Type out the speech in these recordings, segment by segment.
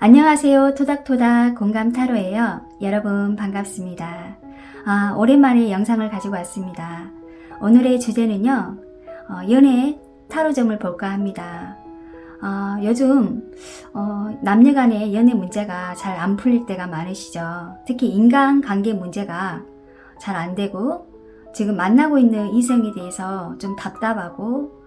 안녕하세요. 토닥토닥 공감타로예요. 여러분 반갑습니다. 오랜만에 영상을 가지고 왔습니다. 오늘의 주제는요. 연애 타로점을 볼까 합니다. 요즘 남녀간의 연애 문제가 잘 안 풀릴 때가 많으시죠. 특히 인간관계 문제가 잘 안 되고 지금 만나고 있는 이성에 대해서 좀 답답하고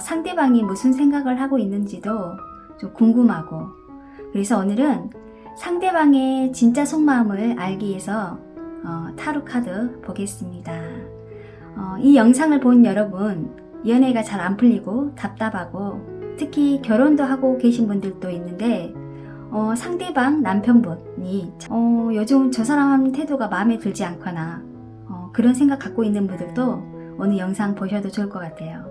상대방이 무슨 생각을 하고 있는지도 좀 궁금하고, 그래서 오늘은 상대방의 진짜 속마음을 알기 위해서 타로 카드 보겠습니다. 이 영상을 본 여러분, 연애가 잘 안 풀리고 답답하고 특히 결혼도 하고 계신 분들도 있는데 상대방 남편분이 요즘 저 사람 태도가 마음에 들지 않거나 그런 생각 갖고 있는 분들도 오늘 영상 보셔도 좋을 것 같아요.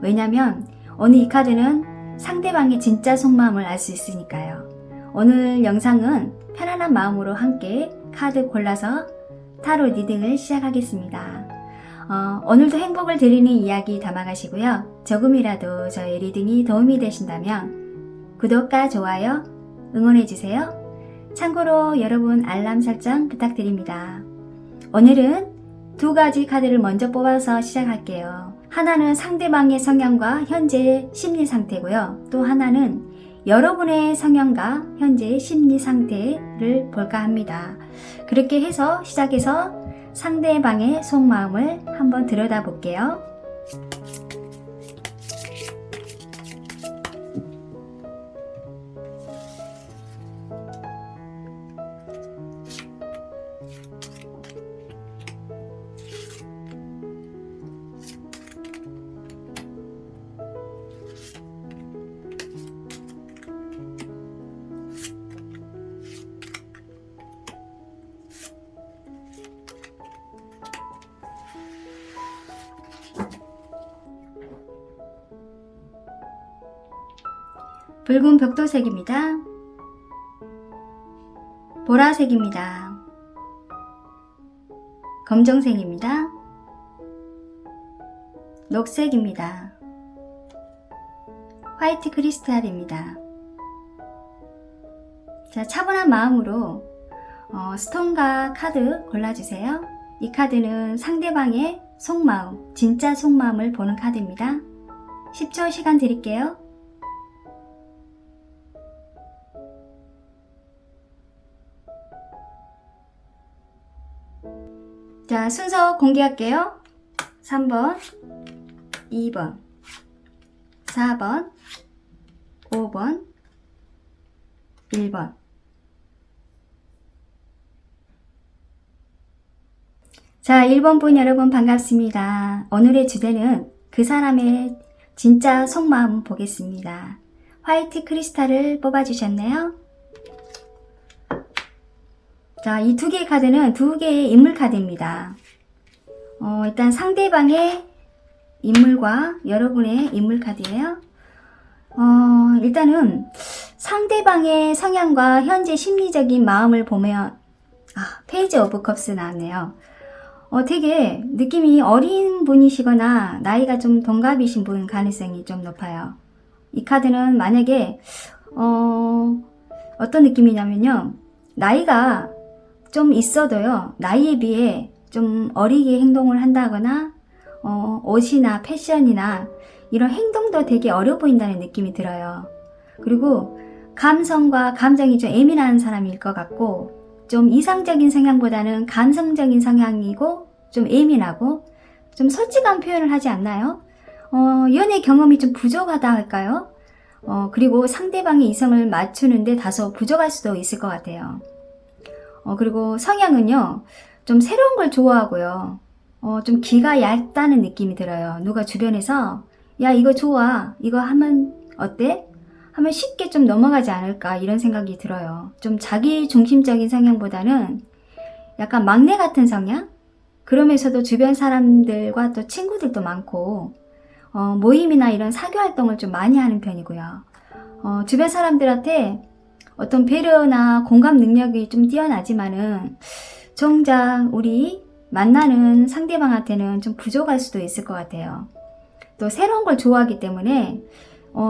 왜냐면 오늘 이 카드는 상대방의 진짜 속마음을 알 수 있으니까요. 오늘 영상은 편안한 마음으로 함께 카드 골라서 타로 리딩을 시작하겠습니다. 오늘도 행복을 드리는 이야기 담아가시고요. 조금이라도 저의 리딩이 도움이 되신다면 구독과 좋아요 응원해주세요. 참고로 여러분 알람 설정 부탁드립니다. 오늘은 두 가지 카드를 먼저 뽑아서 시작할게요. 하나는 상대방의 성향과 현재의 심리 상태고요. 또 하나는 여러분의 성향과 현재의 심리 상태를 볼까 합니다. 그렇게 해서 시작해서 상대방의 속마음을 한번 들여다볼게요. 붉은 벽돌색입니다. 보라색입니다. 검정색입니다. 녹색입니다. 화이트 크리스탈입니다. 자, 차분한 마음으로 스톤과 카드 골라주세요. 이 카드는 상대방의 속마음, 진짜 속마음을 보는 카드입니다. 10초 시간 드릴게요. 자, 순서 공개할게요. 3번, 2번, 4번, 5번, 1번. 자, 1번 분 여러분 반갑습니다. 오늘의 주제는 그 사람의 진짜 속마음 보겠습니다. 화이트 크리스탈을 뽑아주셨네요. 자, 이 두 개의 카드는 두 개의 인물 카드입니다. 일단 상대방의 인물과 여러분의 인물 카드예요. 일단은 상대방의 성향과 현재 심리적인 마음을 보면 페이지 오브 컵스 나왔네요. 되게 느낌이 어린 분이시거나 나이가 좀 동갑이신 분 가능성이 좀 높아요. 이 카드는 만약에 어떤 느낌이냐면요, 나이가 좀 있어도요, 나이에 비해 좀 어리게 행동을 한다거나 옷이나 패션이나 이런 행동도 되게 어려 보인다는 느낌이 들어요. 그리고 감성과 감정이 좀 예민한 사람일 것 같고, 좀 이상적인 성향보다는 감성적인 성향이고 좀 예민하고 좀 솔직한 표현을 하지 않나요? 연애 경험이 좀 부족하다 할까요? 그리고 상대방의 이성을 맞추는데 다소 부족할 수도 있을 것 같아요. 그리고 성향은요, 좀 새로운 걸 좋아하고요. 좀 기가 얇다는 느낌이 들어요. 누가 주변에서 야, 이거 좋아, 이거 하면 어때? 하면 쉽게 좀 넘어가지 않을까 이런 생각이 들어요. 좀 자기 중심적인 성향보다는 약간 막내 같은 성향? 그러면서도 주변 사람들과 또 친구들도 많고 모임이나 이런 사교 활동을 좀 많이 하는 편이고요. 주변 사람들한테 어떤 배려나 공감 능력이 좀 뛰어나지만은 정작 우리 만나는 상대방한테는 좀 부족할 수도 있을 것 같아요. 또 새로운 걸 좋아하기 때문에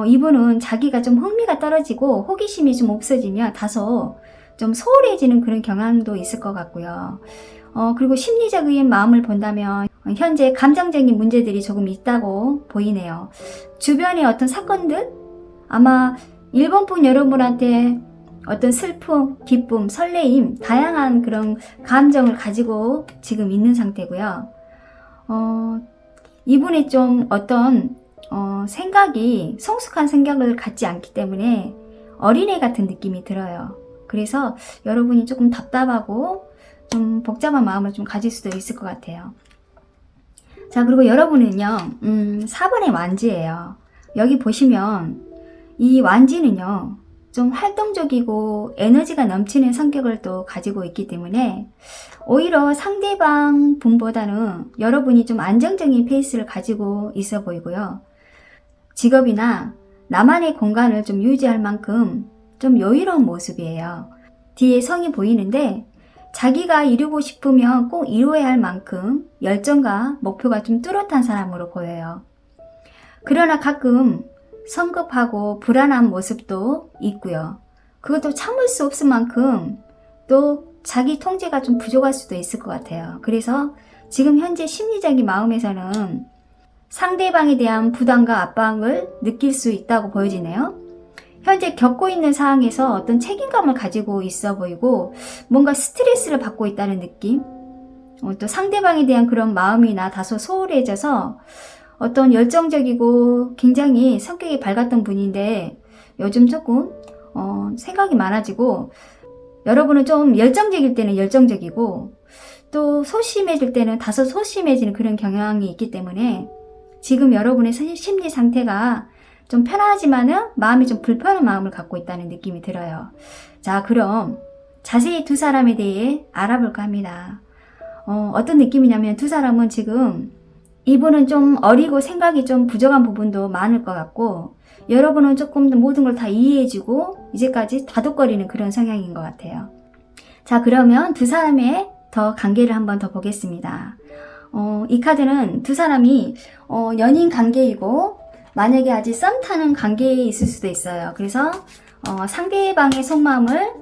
이분은 자기가 좀 흥미가 떨어지고 호기심이 좀 없어지면 다소 좀 소홀해지는 그런 경향도 있을 것 같고요. 그리고 심리적인 마음을 본다면 현재 감정적인 문제들이 조금 있다고 보이네요. 주변의 어떤 사건들? 아마 일본 분 여러분한테 어떤 슬픔, 기쁨, 설레임, 다양한 그런 감정을 가지고 지금 있는 상태고요. 이분이 좀 어떤 생각이 성숙한 생각을 갖지 않기 때문에 어린애 같은 느낌이 들어요. 그래서 여러분이 조금 답답하고 좀 복잡한 마음을 좀 가질 수도 있을 것 같아요. 자, 그리고 여러분은요, 4번의 완지예요. 여기 보시면 이 완지는요, 좀 활동적이고 에너지가 넘치는 성격을 또 가지고 있기 때문에 오히려 상대방 분보다는 여러분이 좀 안정적인 페이스를 가지고 있어 보이고요. 직업이나 나만의 공간을 좀 유지할 만큼 좀 여유로운 모습이에요. 뒤에 성이 보이는데 자기가 이루고 싶으면 꼭 이루어야 할 만큼 열정과 목표가 좀 뚜렷한 사람으로 보여요. 그러나 가끔 성급하고 불안한 모습도 있고요. 그것도 참을 수 없을 만큼 또 자기 통제가 좀 부족할 수도 있을 것 같아요. 그래서 지금 현재 심리적인 마음에서는 상대방에 대한 부담과 압박을 느낄 수 있다고 보여지네요. 현재 겪고 있는 상황에서 어떤 책임감을 가지고 있어 보이고 뭔가 스트레스를 받고 있다는 느낌, 또 상대방에 대한 그런 마음이나 다소 소홀해져서 어떤 열정적이고 굉장히 성격이 밝았던 분인데 요즘 조금 생각이 많아지고 여러분은 좀 열정적일 때는 열정적이고 또 소심해질 때는 다소 소심해지는 그런 경향이 있기 때문에 지금 여러분의 심리 상태가 좀 편하지만은 마음이 좀 불편한 마음을 갖고 있다는 느낌이 들어요. 자, 그럼 자세히 두 사람에 대해 알아볼까 합니다. 어떤 느낌이냐면 두 사람은 지금 이분은 좀 어리고 생각이 좀 부족한 부분도 많을 것 같고 여러분은 조금 더 모든 걸 다 이해해주고 이제까지 다독거리는 그런 성향인 것 같아요. 자, 그러면 두 사람의 더 관계를 한번 더 보겠습니다. 이 카드는 두 사람이 연인 관계이고 만약에 아직 썸 타는 관계에 있을 수도 있어요. 그래서 상대방의 속마음을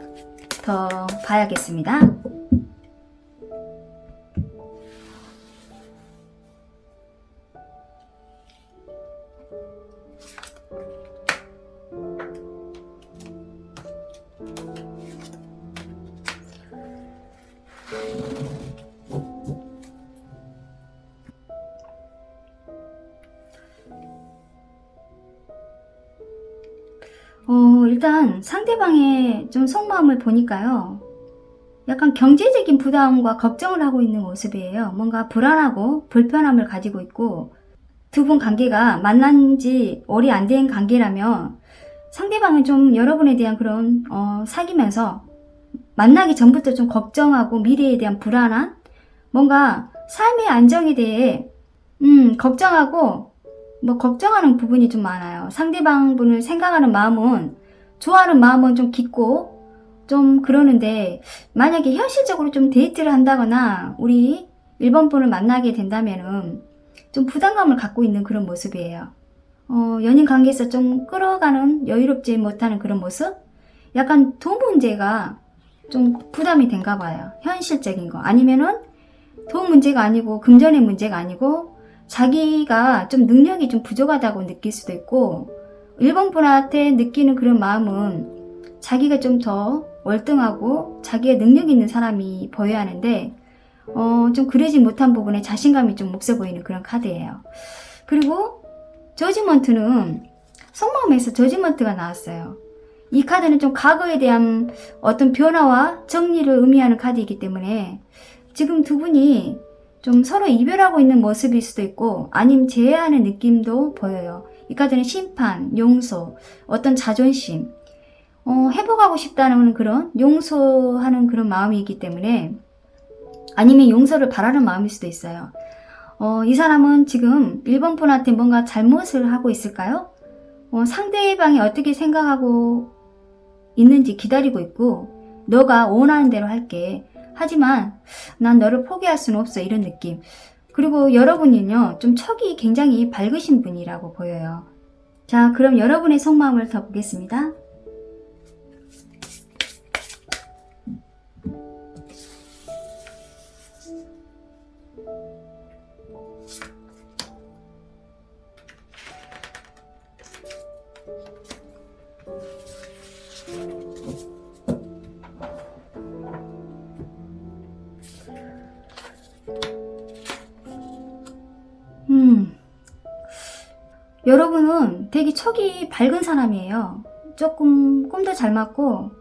더 봐야겠습니다. 일단 상대방의 좀 속마음을 보니까요. 약간 경제적인 부담과 걱정을 하고 있는 모습이에요. 뭔가 불안하고 불편함을 가지고 있고 두 분 관계가 만난 지 오래 안 된 관계라면 상대방은 좀 여러분에 대한 그런 사귀면서 만나기 전부터 좀 걱정하고 미래에 대한 불안한 뭔가 삶의 안정에 대해 걱정하고 걱정하는 부분이 좀 많아요. 상대방 분을 생각하는 마음은 좋아하는 마음은 좀 깊고 좀 그러는데 만약에 현실적으로 좀 데이트를 한다거나 우리 1번 분을 만나게 된다면은 좀 부담감을 갖고 있는 그런 모습이에요. 연인 관계에서 좀 끌어가는 여유롭지 못하는 그런 모습? 약간 돈 문제가 좀 부담이 된가 봐요. 현실적인 거. 아니면은 돈 문제가 아니고 금전의 문제가 아니고 자기가 좀 능력이 좀 부족하다고 느낄 수도 있고 1번 분한테 느끼는 그런 마음은 자기가 좀 더 월등하고 자기의 능력 있는 사람이 보여야 하는데 좀 그러지 못한 부분에 자신감이 좀 없어 보이는 그런 카드예요. 그리고 저지먼트는 속마음에서 저지먼트가 나왔어요. 이 카드는 좀 과거에 대한 어떤 변화와 정리를 의미하는 카드이기 때문에 지금 두 분이 좀 서로 이별하고 있는 모습일 수도 있고 아니면 재회하는 느낌도 보여요. 이 카드는 심판, 용서, 어떤 자존심, 회복하고 싶다는 그런 용서하는 그런 마음이기 때문에 아니면 용서를 바라는 마음일 수도 있어요. 이 사람은 지금 1번 분한테 뭔가 잘못을 하고 있을까요? 상대방이 어떻게 생각하고 있는지 기다리고 있고 너가 원하는 대로 할게. 하지만 난 너를 포기할 수는 없어. 이런 느낌. 그리고 여러분은요. 좀 척이 굉장히 밝으신 분이라고 보여요. 자, 그럼 여러분의 속마음을 더 보겠습니다. 여러분은 되게 촉이 밝은 사람이에요. 조금 꿈도 잘 맞고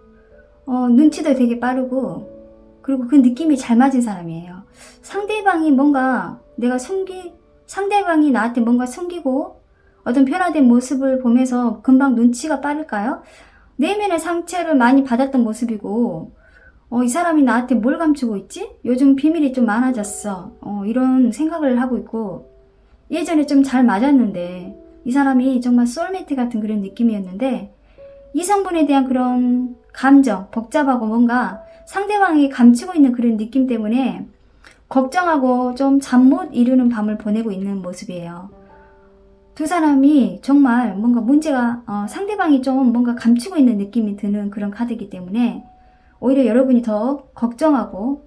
눈치도 되게 빠르고, 그리고 그 느낌이 잘 맞은 사람이에요. 상대방이 상대방이 나한테 뭔가 숨기고 어떤 변화된 모습을 보면서 금방 눈치가 빠를까요? 내면의 상처를 많이 받았던 모습이고, 이 사람이 나한테 뭘 감추고 있지? 요즘 비밀이 좀 많아졌어. 이런 생각을 하고 있고, 예전에 좀 잘 맞았는데 이 사람이 정말 소울메이트 같은 그런 느낌이었는데, 이성분에 대한 그런 감정, 복잡하고 뭔가 상대방이 감추고 있는 그런 느낌 때문에 걱정하고 좀 잠 못 이루는 밤을 보내고 있는 모습이에요. 두 사람이 정말 뭔가 문제가, 상대방이 좀 뭔가 감추고 있는 느낌이 드는 그런 카드이기 때문에 오히려 여러분이 더 걱정하고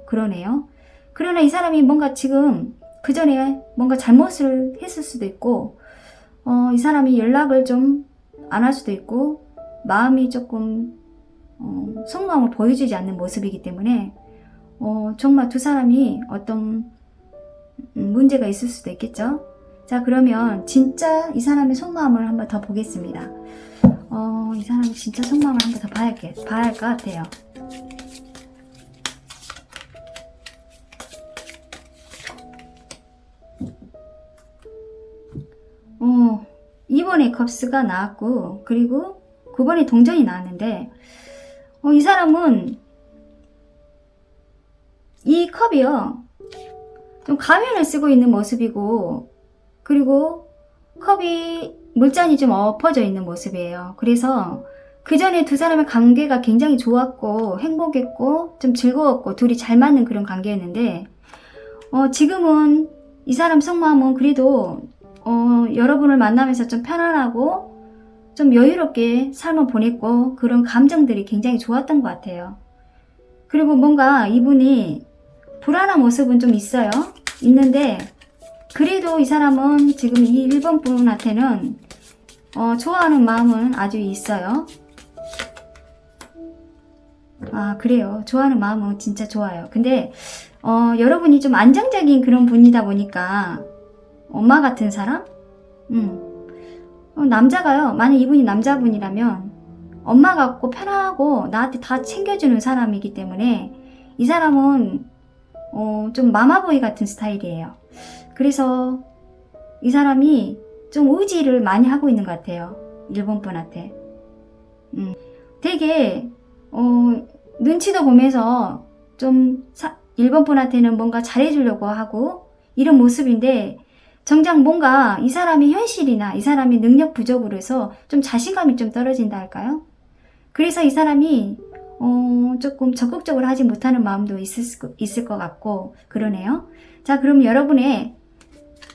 그러네요. 그러나 이 사람이 뭔가 지금 그 전에 뭔가 잘못을 했을 수도 있고, 이 사람이 연락을 좀 안 할 수도 있고, 마음이 조금 속마음을 보여주지 않는 모습이기 때문에 정말 두 사람이 어떤 문제가 있을 수도 있겠죠. 자, 그러면 진짜 이 사람의 속마음을 한번 더 보겠습니다. 이 사람의 진짜 속마음을 한번 더 봐야 할 것 같아요. 이번에 컵스가 나왔고, 그리고 9번에 동전이 나왔는데, 이 사람은 이 컵이요, 좀 가면을 쓰고 있는 모습이고, 그리고 컵이 물잔이 좀 엎어져 있는 모습이에요. 그래서 그 전에 두 사람의 관계가 굉장히 좋았고 행복했고 좀 즐거웠고 둘이 잘 맞는 그런 관계였는데, 지금은 이 사람 속마음은 그래도 여러분을 만나면서 좀 편안하고 좀 여유롭게 삶을 보냈고, 그런 감정들이 굉장히 좋았던 것 같아요. 그리고 뭔가 이분이 불안한 모습은 좀 있는데, 그래도 이 사람은 지금 이 1번 분한테는 좋아하는 마음은 아주 있어요. 아, 그래요. 좋아하는 마음은 진짜 좋아요. 근데 여러분이 좀 안정적인 그런 분이다 보니까, 엄마 같은 사람? 남자가요, 만약 이분이 남자분이라면 엄마 같고 편하고 나한테 다 챙겨주는 사람이기 때문에 이 사람은 좀 마마보이 같은 스타일이에요. 그래서 이 사람이 좀 의지를 많이 하고 있는 것 같아요. 일본 분한테. 되게 눈치도 보면서 좀 일본 분한테는 뭔가 잘해주려고 하고 이런 모습인데, 정작 뭔가 이 사람의 현실이나 이 사람의 능력 부족으로 해서 좀 자신감이 좀 떨어진다 할까요? 그래서 이 사람이 조금 적극적으로 하지 못하는 마음도 있을 것 같고 그러네요. 자, 그럼 여러분의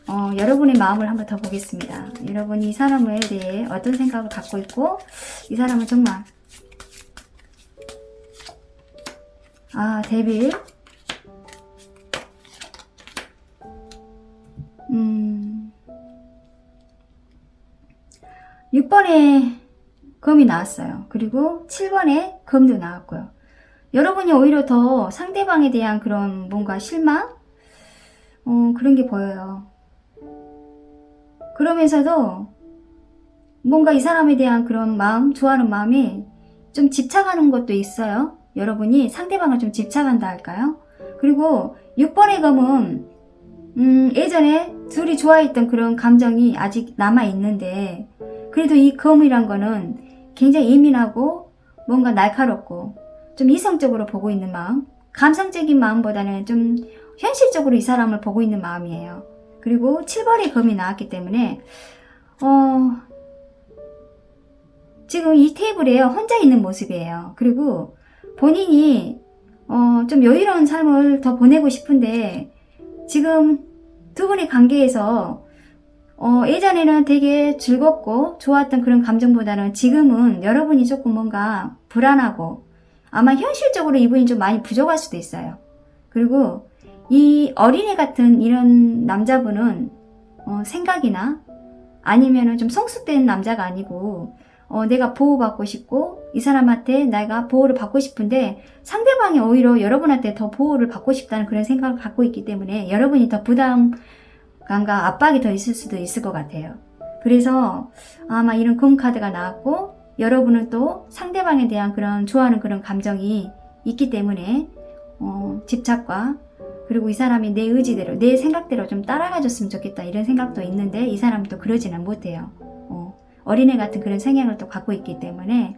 마음을 한번 더 보겠습니다. 여러분이 이 사람에 대해 어떤 생각을 갖고 있고, 이 사람은 정말 데빌, 6번에 검이 나왔어요. 그리고 7번에 검도 나왔고요. 여러분이 오히려 더 상대방에 대한 그런 뭔가 실망? 그런 게 보여요. 그러면서도 뭔가 이 사람에 대한 그런 마음, 좋아하는 마음이 좀 집착하는 것도 있어요. 여러분이 상대방을 좀 집착한다 할까요? 그리고 6번의 검은 예전에 둘이 좋아했던 그런 감정이 아직 남아있는데, 그래도 이 검이란 거는 굉장히 예민하고 뭔가 날카롭고 좀 이성적으로 보고 있는 마음, 감성적인 마음보다는 좀 현실적으로 이 사람을 보고 있는 마음이에요. 그리고 7번의 검이 나왔기 때문에 지금 이 테이블에 혼자 있는 모습이에요. 그리고 본인이 좀 여유로운 삶을 더 보내고 싶은데, 지금 두 분의 관계에서 예전에는 되게 즐겁고 좋았던 그런 감정보다는 지금은 여러분이 조금 뭔가 불안하고 아마 현실적으로 이분이 좀 많이 부족할 수도 있어요. 그리고 이 어린애 같은 이런 남자분은 생각이나 아니면은 좀 성숙된 남자가 아니고 내가 보호받고 싶고 이 사람한테 내가 보호를 받고 싶은데 상대방이 오히려 여러분한테 더 보호를 받고 싶다는 그런 생각을 갖고 있기 때문에 여러분이 더 부담감과 압박이 더 있을 수도 있을 것 같아요. 그래서 아마 이런 금카드가 나왔고 여러분은 또 상대방에 대한 그런 좋아하는 그런 감정이 있기 때문에 집착과 그리고 이 사람이 내 의지대로 내 생각대로 좀 따라가줬으면 좋겠다 이런 생각도 있는데 이 사람은 또 그러지는 못해요. 어린애 같은 그런 성향을 또 갖고 있기 때문에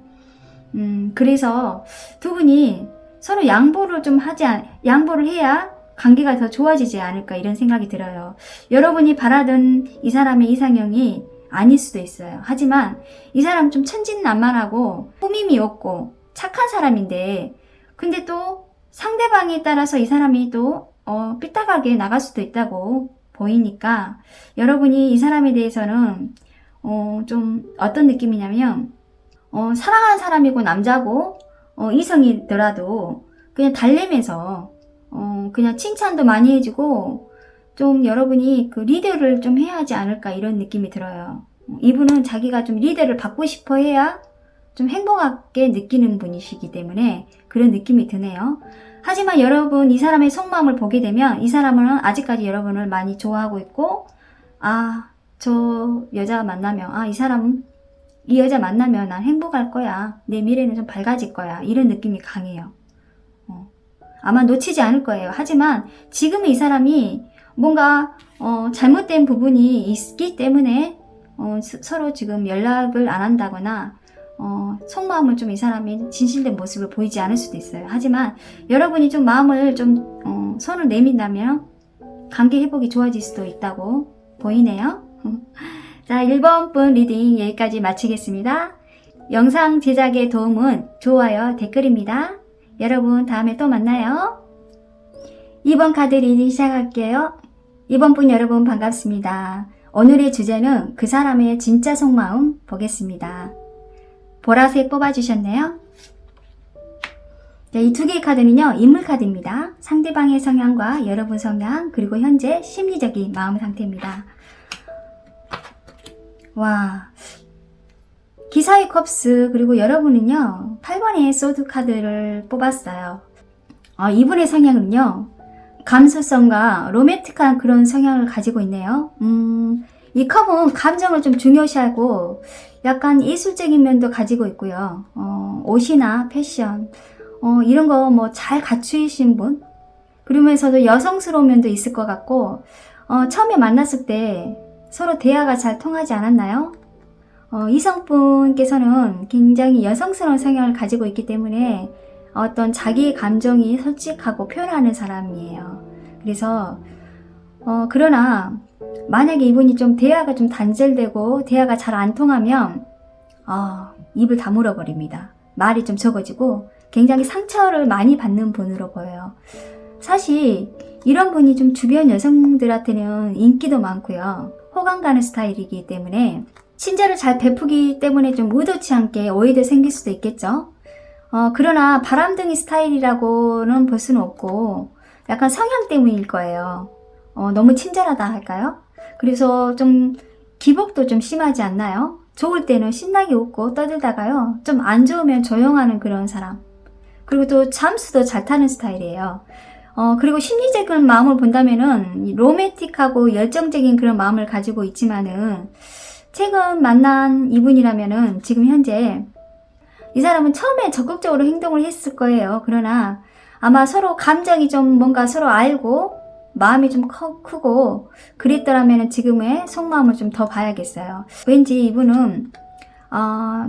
그래서 두 분이 서로 양보를 해야 관계가 더 좋아지지 않을까 이런 생각이 들어요. 여러분이 바라던 이 사람의 이상형이 아닐 수도 있어요. 하지만 이 사람 좀 천진난만하고 꾸밈이 없고 착한 사람인데 근데 또 상대방에 따라서 이 사람이 또 삐딱하게 나갈 수도 있다고 보이니까 여러분이 이 사람에 대해서는 좀 어떤 느낌이냐면 사랑하는 사람이고 남자고 이성이더라도 그냥 달래면서 그냥 칭찬도 많이 해주고 좀 여러분이 그 리더를 좀 해야 하지 않을까 이런 느낌이 들어요. 이분은 자기가 좀 리더를 받고 싶어 해야 좀 행복하게 느끼는 분이시기 때문에 그런 느낌이 드네요. 하지만 여러분 이 사람의 속마음을 보게 되면 이 사람은 아직까지 여러분을 많이 좋아하고 있고 저 여자 만나면 이 여자 만나면 난 행복할 거야. 내 미래는 좀 밝아질 거야. 이런 느낌이 강해요. 아마 놓치지 않을 거예요. 하지만 지금은 이 사람이 뭔가 잘못된 부분이 있기 때문에 서로 지금 연락을 안 한다거나 속마음을 좀 이 사람이 진실된 모습을 보이지 않을 수도 있어요. 하지만 여러분이 좀 마음을 좀 손을 내민다면 관계 회복이 좋아질 수도 있다고 보이네요. 자, 1번 분 리딩 여기까지 마치겠습니다. 영상 제작에 도움은 좋아요, 댓글입니다. 여러분 다음에 또 만나요. 2번 카드 리딩 시작할게요. 2번 분 여러분 반갑습니다. 오늘의 주제는 그 사람의 진짜 속마음 보겠습니다. 보라색 뽑아주셨네요. 이 두 개의 카드는요, 인물 카드입니다. 상대방의 성향과 여러분 성향, 그리고 현재 심리적인 마음 상태입니다. 와, 기사의 컵스, 그리고 여러분은요, 8번의 소드 카드를 뽑았어요. 이분의 성향은요, 감수성과 로맨틱한 그런 성향을 가지고 있네요. 이 컵은 감정을 좀 중요시하고 약간 이술적인 면도 가지고 있고요. 옷이나 패션, 이런 거 뭐 잘 갖추신 분? 그러면서도 여성스러운 면도 있을 것 같고, 처음에 만났을 때 서로 대화가 잘 통하지 않았나요? 이성분께서는 굉장히 여성스러운 성향을 가지고 있기 때문에 어떤 자기의 감정이 솔직하고 표현하는 사람이에요. 그래서 그러나 만약에 이분이 좀 대화가 좀 단절되고 대화가 잘 안 통하면 입을 다물어 버립니다. 말이 좀 적어지고 굉장히 상처를 많이 받는 분으로 보여요. 사실 이런 분이 좀 주변 여성들한테는 인기도 많고요. 호감 가는 스타일이기 때문에 친절을 잘 베푸기 때문에 좀 의도치 않게 오해도 생길 수도 있겠죠. 그러나 바람둥이 스타일이라고는 볼 수는 없고 약간 성향 때문일 거예요. 너무 친절하다 할까요? 그래서 좀 기복도 좀 심하지 않나요? 좋을 때는 신나게 웃고 떠들다가요, 좀 안 좋으면 조용하는 그런 사람. 그리고 또 잠수도 잘 타는 스타일이에요. 그리고 심리적인 마음을 본다면은 로맨틱하고 열정적인 그런 마음을 가지고 있지만은 최근 만난 이분이라면은 지금 현재 이 사람은 처음에 적극적으로 행동을 했을 거예요. 그러나 아마 서로 감정이 좀 뭔가 서로 알고 마음이 좀 크고 그랬더라면 지금의 속마음을 좀 더 봐야겠어요. 왠지 이분은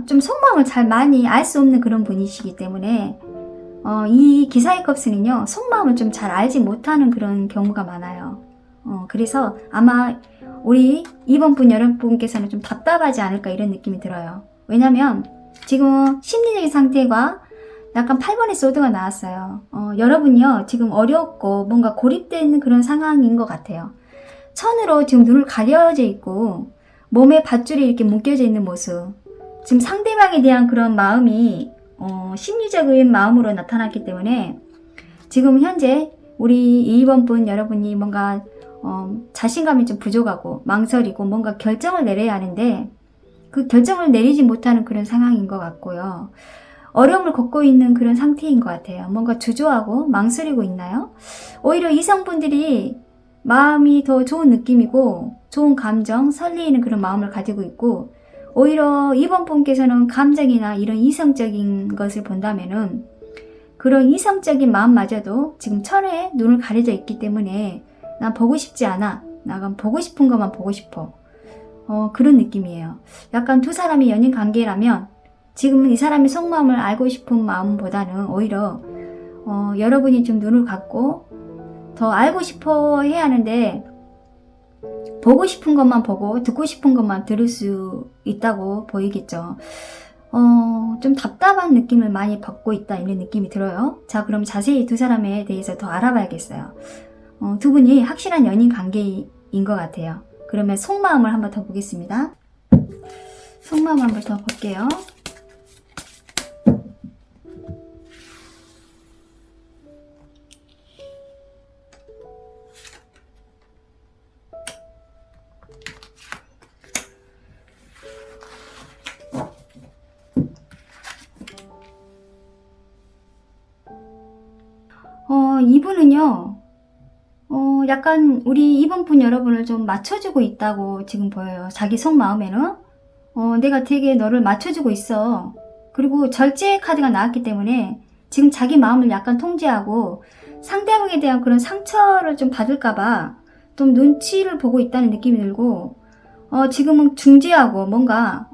좀 속마음을 잘 많이 알 수 없는 그런 분이시기 때문에 이 기사의 컵스는요, 속마음을 좀 잘 알지 못하는 그런 경우가 많아요. 그래서 아마 우리 2번 분 여러분께서는 좀 답답하지 않을까 이런 느낌이 들어요. 왜냐면 지금 심리적인 상태가 약간 8번의 소드가 나왔어요. 여러분요 지금 어렵고 뭔가 고립되는 그런 상황인 것 같아요. 천으로 지금 눈을 가려져 있고 몸에 밧줄이 이렇게 묶여져 있는 모습. 지금 상대방에 대한 그런 마음이 심리적인 마음으로 나타났기 때문에 지금 현재 우리 2번 분 여러분이 뭔가 자신감이 좀 부족하고 망설이고 뭔가 결정을 내려야 하는데 그 결정을 내리지 못하는 그런 상황인 것 같고요. 어려움을 겪고 있는 그런 상태인 것 같아요. 뭔가 주저하고 망설이고 있나요? 오히려 이성분들이 마음이 더 좋은 느낌이고 좋은 감정, 설레이는 그런 마음을 가지고 있고 오히려 이번 분께서는 감정이나 이런 이성적인 것을 본다면은 그런 이성적인 마음마저도 지금 천에 눈을 가려져 있기 때문에 난 보고 싶지 않아. 나 보고 싶은 것만 보고 싶어. 그런 느낌이에요. 약간 두 사람이 연인 관계라면 지금은 이 사람의 속마음을 알고 싶은 마음보다는 오히려 여러분이 좀 눈을 감고 더 알고 싶어 해야 하는데 보고 싶은 것만 보고 듣고 싶은 것만 들을 수 있다고 보이겠죠. 좀 답답한 느낌을 많이 받고 있다 이런 느낌이 들어요. 자, 그럼 자세히 두 사람에 대해서 더 알아봐야겠어요. 두 분이 확실한 연인 관계인 것 같아요. 그러면 속마음을 한번 더 보겠습니다. 속마음 한번 더 볼게요. 이분은요, 약간 우리 이번 분 여러분을 좀 맞춰주고 있다고 지금 보여요. 자기 속마음에는. 내가 되게 너를 맞춰주고 있어. 그리고 절제 카드가 나왔기 때문에 지금 자기 마음을 약간 통제하고 상대방에 대한 그런 상처를 좀 받을까봐 좀 눈치를 보고 있다는 느낌이 들고, 지금은 중재하고 뭔가,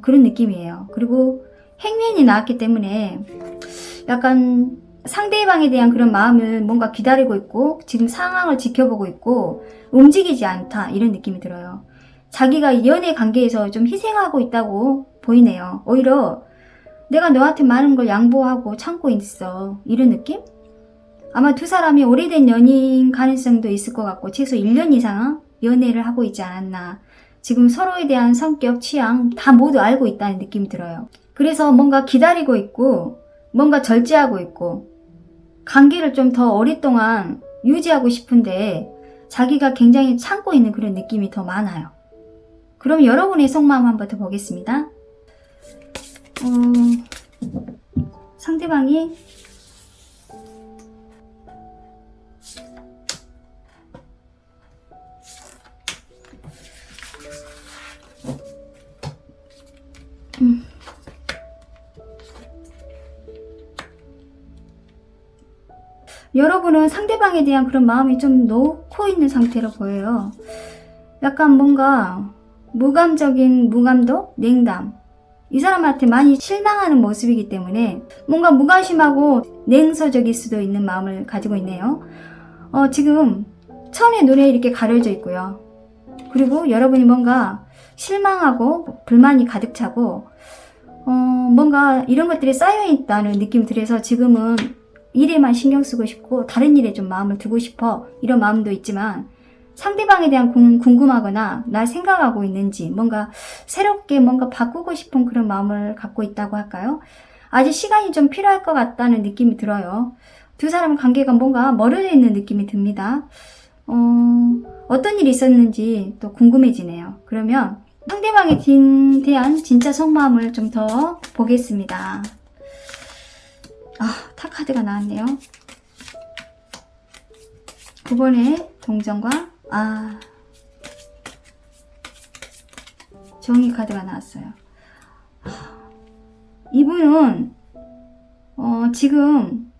그런 느낌이에요. 그리고 행면이 나왔기 때문에 약간 상대방에 대한 그런 마음을 뭔가 기다리고 있고 지금 상황을 지켜보고 있고 움직이지 않다 이런 느낌이 들어요. 자기가 연애 관계에서 좀 희생하고 있다고 보이네요. 오히려 내가 너한테 많은 걸 양보하고 참고 있어 이런 느낌? 아마 두 사람이 오래된 연인 가능성도 있을 것 같고 최소 1년 이상 연애를 하고 있지 않았나. 지금 서로에 대한 성격, 취향 다 모두 알고 있다는 느낌이 들어요. 그래서 뭔가 기다리고 있고 뭔가 절제하고 있고 관계를 좀 더 오랫동안 유지하고 싶은데 자기가 굉장히 참고 있는 그런 느낌이 더 많아요. 그럼 여러분의 속마음 한번 더 보겠습니다. 상대방이 여러분은 상대방에 대한 그런 마음이 좀 놓고 있는 상태로 보여요. 약간 뭔가 무감적인 무감도, 냉담. 이 사람한테 많이 실망하는 모습이기 때문에 뭔가 무관심하고 냉소적일 수도 있는 마음을 가지고 있네요. 지금 천의 눈에 이렇게 가려져 있고요. 그리고 여러분이 뭔가 실망하고 불만이 가득 차고 뭔가 이런 것들이 쌓여있다는 느낌이 들어서 지금은 일에만 신경 쓰고 싶고 다른 일에 좀 마음을 두고 싶어 이런 마음도 있지만 상대방에 대한 궁금하거나 날 생각하고 있는지 뭔가 새롭게 뭔가 바꾸고 싶은 그런 마음을 갖고 있다고 할까요? 아직 시간이 좀 필요할 것 같다는 느낌이 들어요. 두 사람 관계가 뭔가 멀어져 있는 느낌이 듭니다. 어떤 일이 있었는지 또 궁금해지네요. 그러면 상대방에 대한 진짜 속마음을 좀 더 보겠습니다. 타 카드가 나왔네요. 9번의 동전과 정의 카드가 나왔어요. 이분은 지금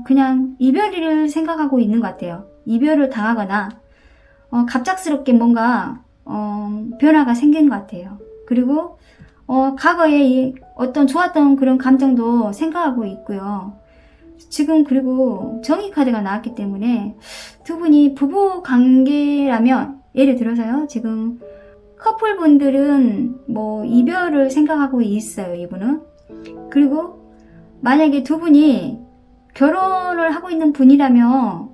그냥 이별을 생각하고 있는 것 같아요. 이별을 당하거나 갑작스럽게 뭔가 변화가 생긴 것 같아요. 그리고 과거에 어떤 좋았던 그런 감정도 생각하고 있고요. 지금 그리고 정의 카드가 나왔기 때문에 두 분이 부부 관계라면 예를 들어서요. 지금 커플분들은 뭐 이별을 생각하고 있어요. 이분은. 그리고 만약에 두 분이 결혼을 하고 있는 분이라면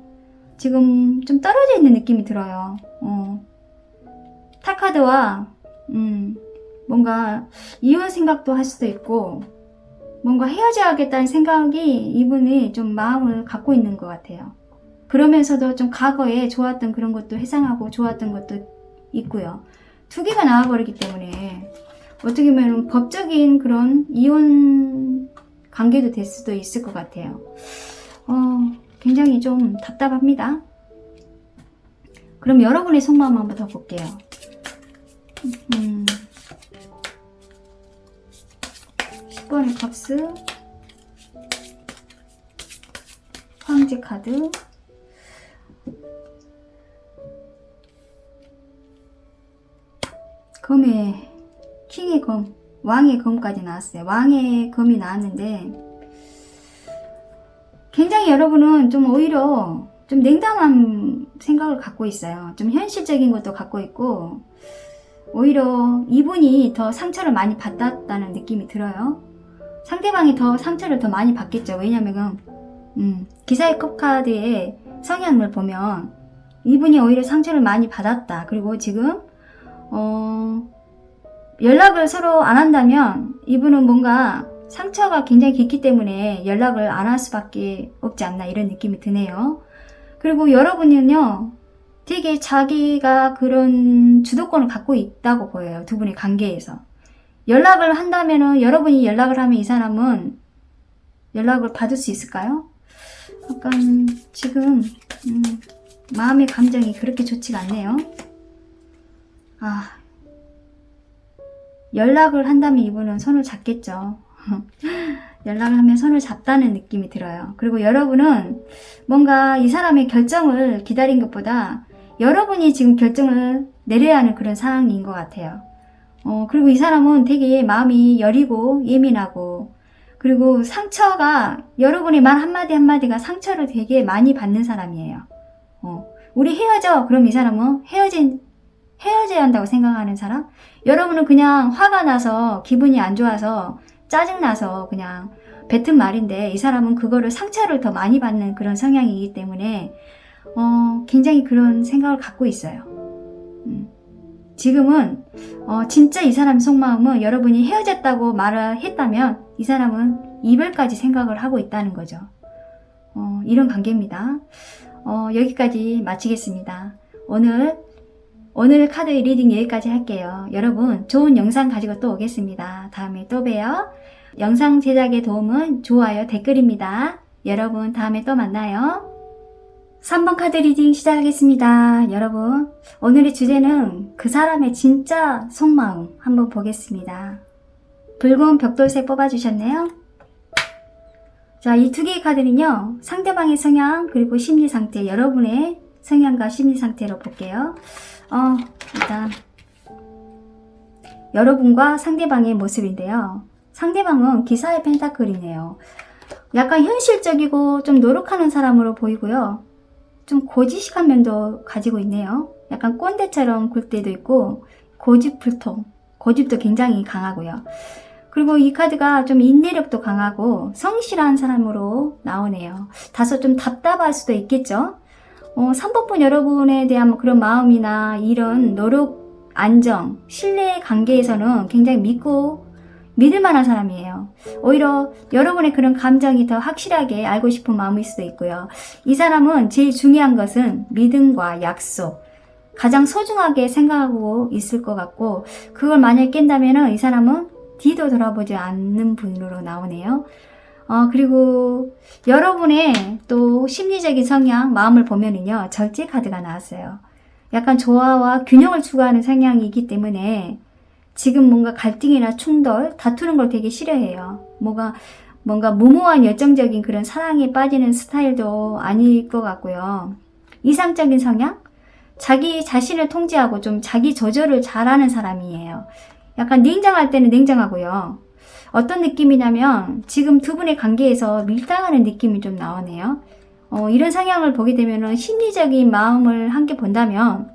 지금 좀 떨어져 있는 느낌이 들어요. 칼카드와 뭔가 이혼 생각도 할 수도 있고 뭔가 헤어져야겠다는 생각이 이분이 좀 마음을 갖고 있는 것 같아요. 그러면서도 좀 과거에 좋았던 그런 것도 회상하고 좋았던 것도 있고요. 두 개가 나와버리기 때문에 어떻게 보면 법적인 그런 이혼 관계도 될 수도 있을 것 같아요. 굉장히 좀 답답합니다. 그럼 여러분의 속마음 한번 더 볼게요. 10번의 컵스, 황제 카드, 검의 킹의 검, 왕의 검까지 나왔어요. 왕의 검이 나왔는데 굉장히 여러분은 좀 오히려 좀 냉담한 생각을 갖고 있어요. 좀 현실적인 것도 갖고 있고 오히려 이분이 더 상처를 많이 받았다는 느낌이 들어요. 상대방이 더 상처를 더 많이 받겠죠. 왜냐면 기사의 컵 카드의 성향을 보면 이분이 오히려 상처를 많이 받았다. 그리고 지금 연락을 서로 안 한다면 이분은 뭔가 상처가 굉장히 깊기 때문에 연락을 안 할 수밖에 없지 않나 이런 느낌이 드네요. 그리고 여러분은요 되게 자기가 그런 주도권을 갖고 있다고 보여요. 두 분의 관계에서. 연락을 한다면은 여러분이 연락을 하면 이 사람은 연락을 받을 수 있을까요? 약간 지금 마음의 감정이 그렇게 좋지가 않네요. 연락을 한다면 이분은 손을 잡겠죠. 연락을 하면 손을 잡다는 느낌이 들어요. 그리고 여러분은 뭔가 이 사람의 결정을 기다린 것보다 여러분이 지금 결정을 내려야 하는 그런 상황인 것 같아요. 그리고 이 사람은 되게 마음이 여리고 예민하고 그리고 상처가 여러분의 말 한마디 한마디가 상처를 되게 많이 받는 사람이에요. 우리 헤어져. 그럼 이 사람은 헤어져야 한다고 생각하는 사람? 여러분은 그냥 화가 나서 기분이 안 좋아서 짜증나서 그냥 뱉은 말인데 이 사람은 그거를 상처를 더 많이 받는 그런 성향이기 때문에 굉장히 그런 생각을 갖고 있어요. 지금은 진짜 이 사람 속마음은 여러분이 헤어졌다고 말을 했다면 이 사람은 이별까지 생각을 하고 있다는 거죠. 이런 관계입니다. 여기까지 마치겠습니다. 오늘 카드 리딩 여기까지 할게요. 여러분 좋은 영상 가지고 또 오겠습니다. 다음에 또 봬요. 영상 제작에 도움은 좋아요, 댓글입니다. 여러분 다음에 또 만나요. 3번 카드 리딩 시작하겠습니다. 여러분 오늘의 주제는 그 사람의 진짜 속마음 한번 보겠습니다. 붉은 벽돌색 뽑아주셨네요. 자, 이 두 개의 카드는요 상대방의 성향 그리고 심리 상태, 여러분의 성향과 심리 상태로 볼게요. 일단 여러분과 상대방의 모습인데요. 상대방은 기사의 펜타클이네요. 약간 현실적이고 좀 노력하는 사람으로 보이고요. 좀 고지식한 면도 가지고 있네요. 약간 꼰대처럼 굴 때도 있고 고집불통, 고집도 굉장히 강하고요. 그리고 이 카드가 좀 인내력도 강하고 성실한 사람으로 나오네요. 다소 좀 답답할 수도 있겠죠. 3번분 여러분에 대한 그런 마음이나 이런 노력, 안정, 신뢰 관계에서는 굉장히 믿을 만한 사람이에요. 오히려 여러분의 그런 감정이 더 확실하게 알고 싶은 마음일 수도 있고요. 이 사람은 제일 중요한 것은 믿음과 약속, 가장 소중하게 생각하고 있을 것 같고 그걸 만약에 깬다면 이 사람은 뒤도 돌아보지 않는 분으로 나오네요. 그리고 여러분의 또 심리적인 성향, 마음을 보면은요, 절제 카드가 나왔어요. 약간 조화와 균형을 추구하는 성향이기 때문에 지금 뭔가 갈등이나 충돌, 다투는 걸 되게 싫어해요. 뭔가 무모한 열정적인 그런 사랑에 빠지는 스타일도 아닐 것 같고요. 이상적인 성향? 자기 자신을 통제하고 좀 자기 조절을 잘하는 사람이에요. 약간 냉정할 때는 냉정하고요. 어떤 느낌이냐면 지금 두 분의 관계에서 밀당하는 느낌이 좀 나오네요. 이런 성향을 보게 되면 심리적인 마음을 함께 본다면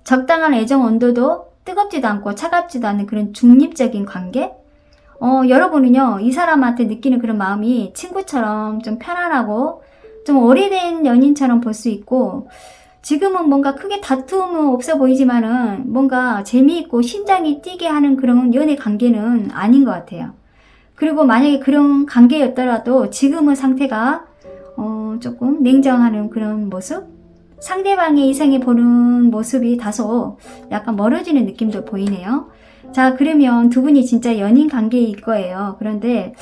적당한 애정 온도도 뜨겁지도 않고 차갑지도 않은 그런 중립적인 관계? 여러분은요, 이 사람한테 느끼는 그런 마음이 친구처럼 좀 편안하고 좀 오래된 연인처럼 볼 수 있고 지금은 뭔가 크게 다툼은 없어 보이지만은 뭔가 재미있고 심장이 뛰게 하는 그런 연애 관계는 아닌 것 같아요. 그리고 만약에 그런 관계였더라도 지금은 상태가 조금 냉정하는 그런 모습? 상대방의 이성이 보는 모습이 다소 약간 멀어지는 느낌도 보이네요. 자, 그러면 두 분이 진짜 연인 관계일 거예요. 그런데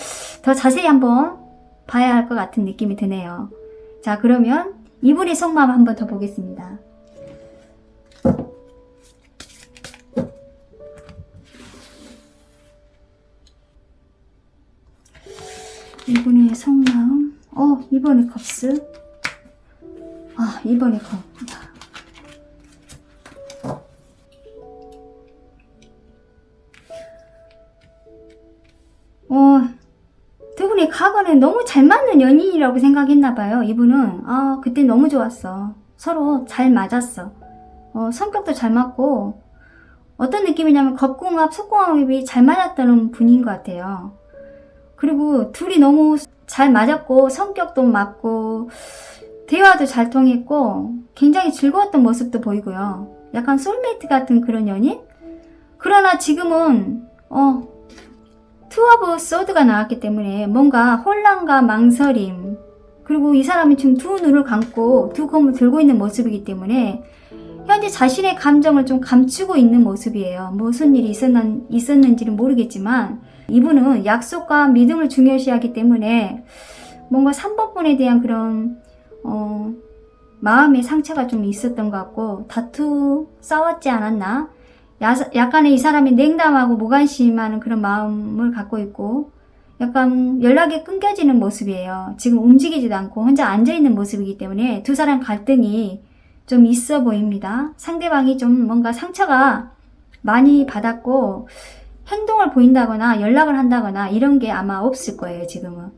더 자세히 한번 봐야 할 것 같은 느낌이 드네요. 자, 그러면 이분의 속마음 한번 더 보겠습니다. 이분의 속마음. 이번에 컵스. 이번에 컵. 두 분의 과거는 너무 잘 맞는 연인이라고 생각했나봐요. 이분은 그때 너무 좋았어. 서로 잘 맞았어. 성격도 잘 맞고 어떤 느낌이냐면 겁궁합, 속궁합이 잘 맞았다는 분인 것 같아요. 그리고 둘이 너무 잘 맞았고 성격도 맞고 대화도 잘 통했고 굉장히 즐거웠던 모습도 보이고요. 약간 소울메이트 같은 그런 연인? 그러나 지금은 투 오브 소드가 나왔기 때문에 뭔가 혼란과 망설임, 그리고 이 사람이 지금 두 눈을 감고 두 검을 들고 있는 모습이기 때문에 현재 자신의 감정을 좀 감추고 있는 모습이에요. 무슨 일이 있었는지는 모르겠지만 이분은 약속과 믿음을 중요시하기 때문에 뭔가 3번분에 대한 그런 마음의 상처가 좀 있었던 것 같고 싸웠지 않았나? 약간의 이 사람이 냉담하고 무관심하는 그런 마음을 갖고 있고 약간 연락이 끊겨지는 모습이에요. 지금 움직이지도 않고 혼자 앉아있는 모습이기 때문에 두 사람 갈등이 좀 있어 보입니다. 상대방이 좀 뭔가 상처가 많이 받았고 행동을 보인다거나 연락을 한다거나 이런 게 아마 없을 거예요, 지금은.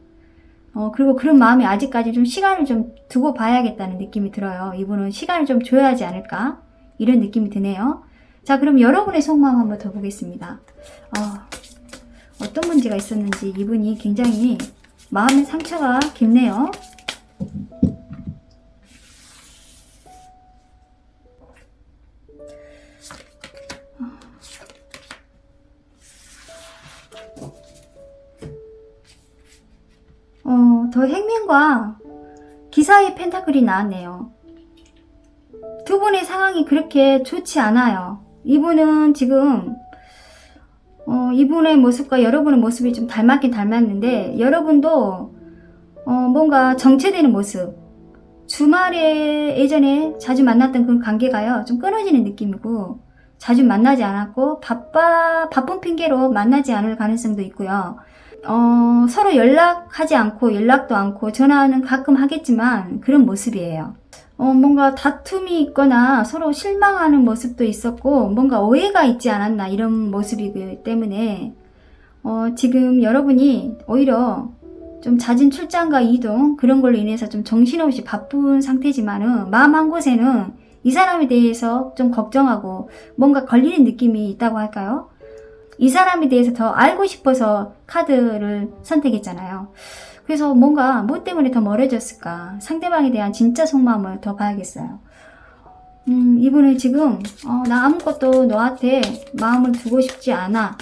그리고 그런 마음이 아직까지 좀 시간을 좀 두고 봐야겠다는 느낌이 들어요. 이분은 시간을 좀 줘야 하지 않을까? 이런 느낌이 드네요. 자, 그럼 여러분의 속마음 한번 더 보겠습니다. 어떤 문제가 있었는지 이분이 굉장히 마음의 상처가 깊네요. 더 행맨과 기사의 펜타클이 나왔네요. 두 분의 상황이 그렇게 좋지 않아요. 이분은 지금 이분의 모습과 여러분의 모습이 좀 닮았긴 닮았는데 여러분도 뭔가 정체되는 모습, 주말에 예전에 자주 만났던 그런 관계가요 좀 끊어지는 느낌이고 자주 만나지 않았고 바쁜 핑계로 만나지 않을 가능성도 있고요. 서로 연락하지 않고 연락도 않고 전화는 가끔 하겠지만 그런 모습이에요. 뭔가 다툼이 있거나 서로 실망하는 모습도 있었고 뭔가 오해가 있지 않았나 이런 모습이기 때문에 지금 여러분이 오히려 좀 잦은 출장과 이동 그런 걸로 인해서 좀 정신없이 바쁜 상태지만은 마음 한 곳에는 이 사람에 대해서 좀 걱정하고 뭔가 걸리는 느낌이 있다고 할까요? 이 사람에 대해서 더 알고 싶어서 카드를 선택했잖아요. 그래서 뭔가 뭐 때문에 더 멀어졌을까? 상대방에 대한 진짜 속마음을 더 봐야겠어요. 이분은 지금 나 아무것도 너한테 마음을 두고 싶지 않아.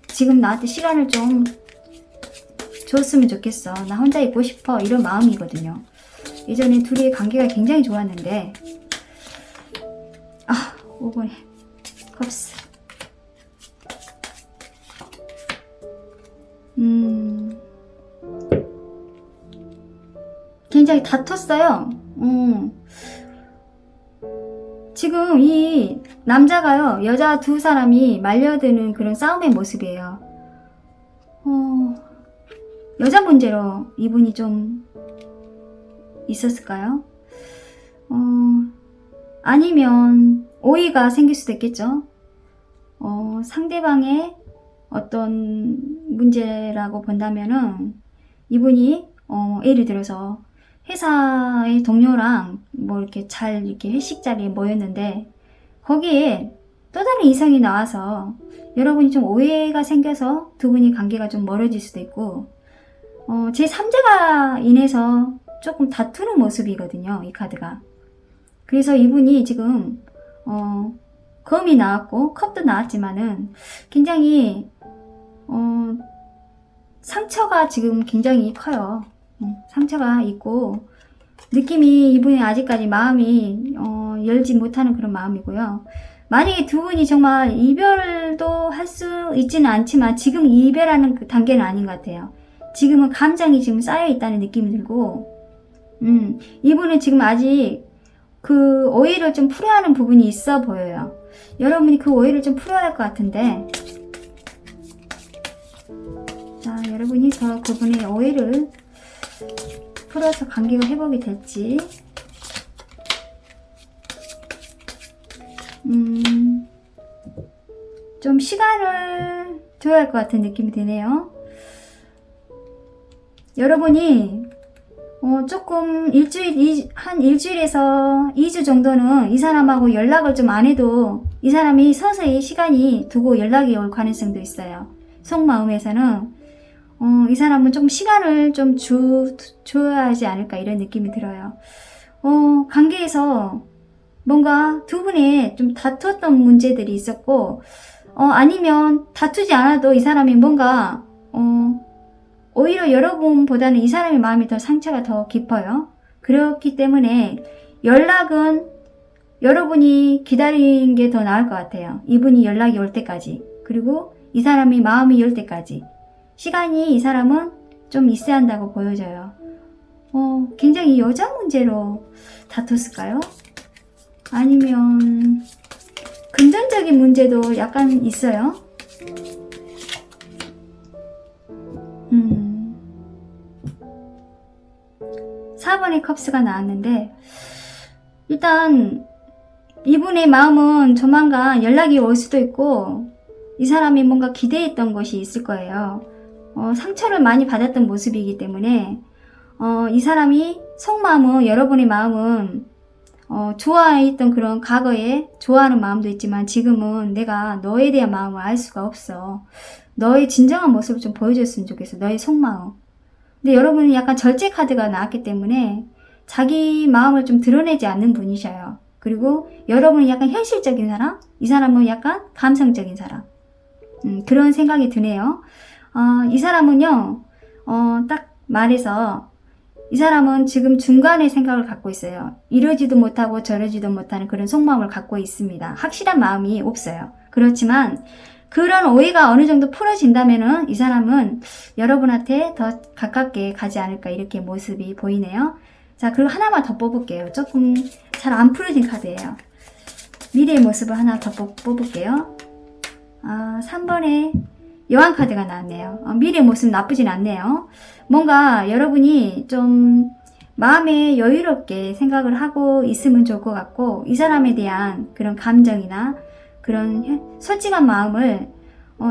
지금 나한테 시간을 좀 줬으면 좋겠어. 나 혼자 있고 싶어. 이런 마음이거든요. 예전에 둘이의 관계가 굉장히 좋았는데 5번에 컵스. 굉장히 다퉜어요. 지금 이 남자가요, 여자 두 사람이 말려드는 그런 싸움의 모습이에요. 여자 문제로 이분이 좀 있었을까요? 아니면 오해가 생길 수도 있겠죠. 상대방의 어떤 문제라고 본다면은 이분이 예를 들어서 회사의 동료랑 뭐 이렇게 회식 자리에 모였는데 거기에 또 다른 이성이 나와서 여러분이 좀 오해가 생겨서 두 분이 관계가 좀 멀어질 수도 있고 제3자가 인해서 조금 다투는 모습이거든요, 이 카드가. 그래서 이분이 지금 검이 나왔고 컵도 나왔지만은 굉장히 상처가 지금 굉장히 커요. 상처가 있고 느낌이 이분이 아직까지 마음이 열지 못하는 그런 마음이고요. 만약에 두 분이 정말 이별도 할 수 있지는 않지만 지금 이별하는 그 단계는 아닌 것 같아요. 지금은 감정이 지금 쌓여 있다는 느낌이 들고 이분은 지금 아직 그 오해를 좀 풀어야 하는 부분이 있어 보여요. 여러분이 그 오해를 좀 풀어야 할 것 같은데, 자, 여러분이 저 그분의 오해를 풀어서 관계가 회복이 될지. 좀 시간을 줘야 할 것 같은 느낌이 드네요. 여러분이 조금 한 일주일에서 2주 정도는 이 사람하고 연락을 좀 안 해도 이 사람이 서서히 시간이 두고 연락이 올 가능성도 있어요. 속마음에서는 이 사람은 조금 시간을 좀 줘야 하지 않을까 이런 느낌이 들어요. 관계에서 뭔가 두 분이 좀 다투었던 문제들이 있었고, 아니면 다투지 않아도 이 사람이 뭔가 오히려 여러분보다는 이 사람의 마음이 더 상처가 더 깊어요. 그렇기 때문에 연락은 여러분이 기다리는 게 더 나을 것 같아요. 이분이 연락이 올 때까지. 그리고 이 사람이 마음이 열 때까지. 시간이 이 사람은 좀 있어야 한다고 보여져요. 굉장히 여자 문제로 다퉜을까요? 아니면 금전적인 문제도 약간 있어요. 4번의 컵스가 나왔는데, 일단 이분의 마음은 조만간 연락이 올 수도 있고 이 사람이 뭔가 기대했던 것이 있을 거예요. 상처를 많이 받았던 모습이기 때문에 이 사람이 속마음은, 여러분의 마음은 좋아했던 그런 과거에 좋아하는 마음도 있지만 지금은 내가 너에 대한 마음을 알 수가 없어. 너의 진정한 모습을 좀 보여줬으면 좋겠어. 너의 속마음. 근데 여러분은 약간 절제 카드가 나왔기 때문에 자기 마음을 좀 드러내지 않는 분이셔요. 그리고 여러분은 약간 현실적인 사람, 이 사람은 약간 감성적인 사람. 그런 생각이 드네요. 이 사람은요, 딱 말해서 이 사람은 지금 중간의 생각을 갖고 있어요. 이러지도 못하고 저러지도 못하는 그런 속마음을 갖고 있습니다. 확실한 마음이 없어요. 그렇지만 그런 오해가 어느 정도 풀어진다면은 이 사람은 여러분한테 더 가깝게 가지 않을까 이렇게 모습이 보이네요. 자, 그리고 하나만 더 뽑을게요. 조금 잘 안 풀어진 카드예요. 미래의 모습을 하나 더 뽑을게요. 3번에 여왕 카드가 나왔네요. 미래의 모습 나쁘진 않네요. 뭔가 여러분이 좀 마음에 여유롭게 생각을 하고 있으면 좋을 것 같고, 이 사람에 대한 그런 감정이나 그런 솔직한 마음을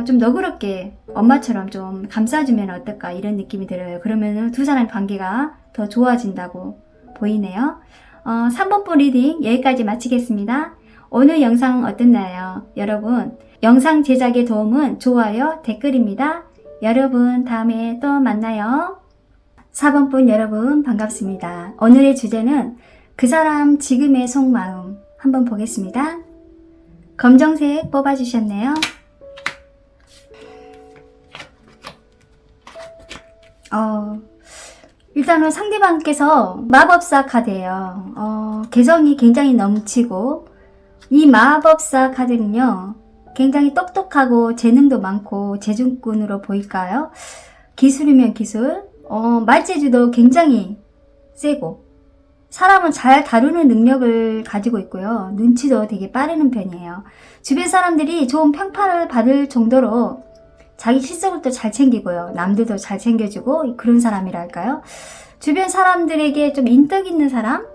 좀 너그럽게 엄마처럼 좀 감싸주면 어떨까 이런 느낌이 들어요. 그러면 두 사람 관계가 더 좋아진다고 보이네요. 3번분 리딩 여기까지 마치겠습니다. 오늘 영상 어땠나요? 여러분, 영상 제작에 도움은 좋아요, 댓글입니다. 여러분 다음에 또 만나요. 4번분 여러분 반갑습니다. 오늘의 주제는 그 사람 지금의 속마음 한번 보겠습니다. 검정색 뽑아주셨네요. 일단은 상대방께서 마법사 카드예요. 개성이 굉장히 넘치고, 이 마법사 카드는요 굉장히 똑똑하고 재능도 많고 재주꾼으로 보일까요? 기술이면 기술, 말재주도 굉장히 세고 사람을 잘 다루는 능력을 가지고 있고요. 눈치도 되게 빠르는 편이에요. 주변 사람들이 좋은 평판을 받을 정도로 자기 실속을 또 잘 챙기고요. 남들도 잘 챙겨주고 그런 사람이랄까요? 주변 사람들에게 좀 인덕 있는 사람?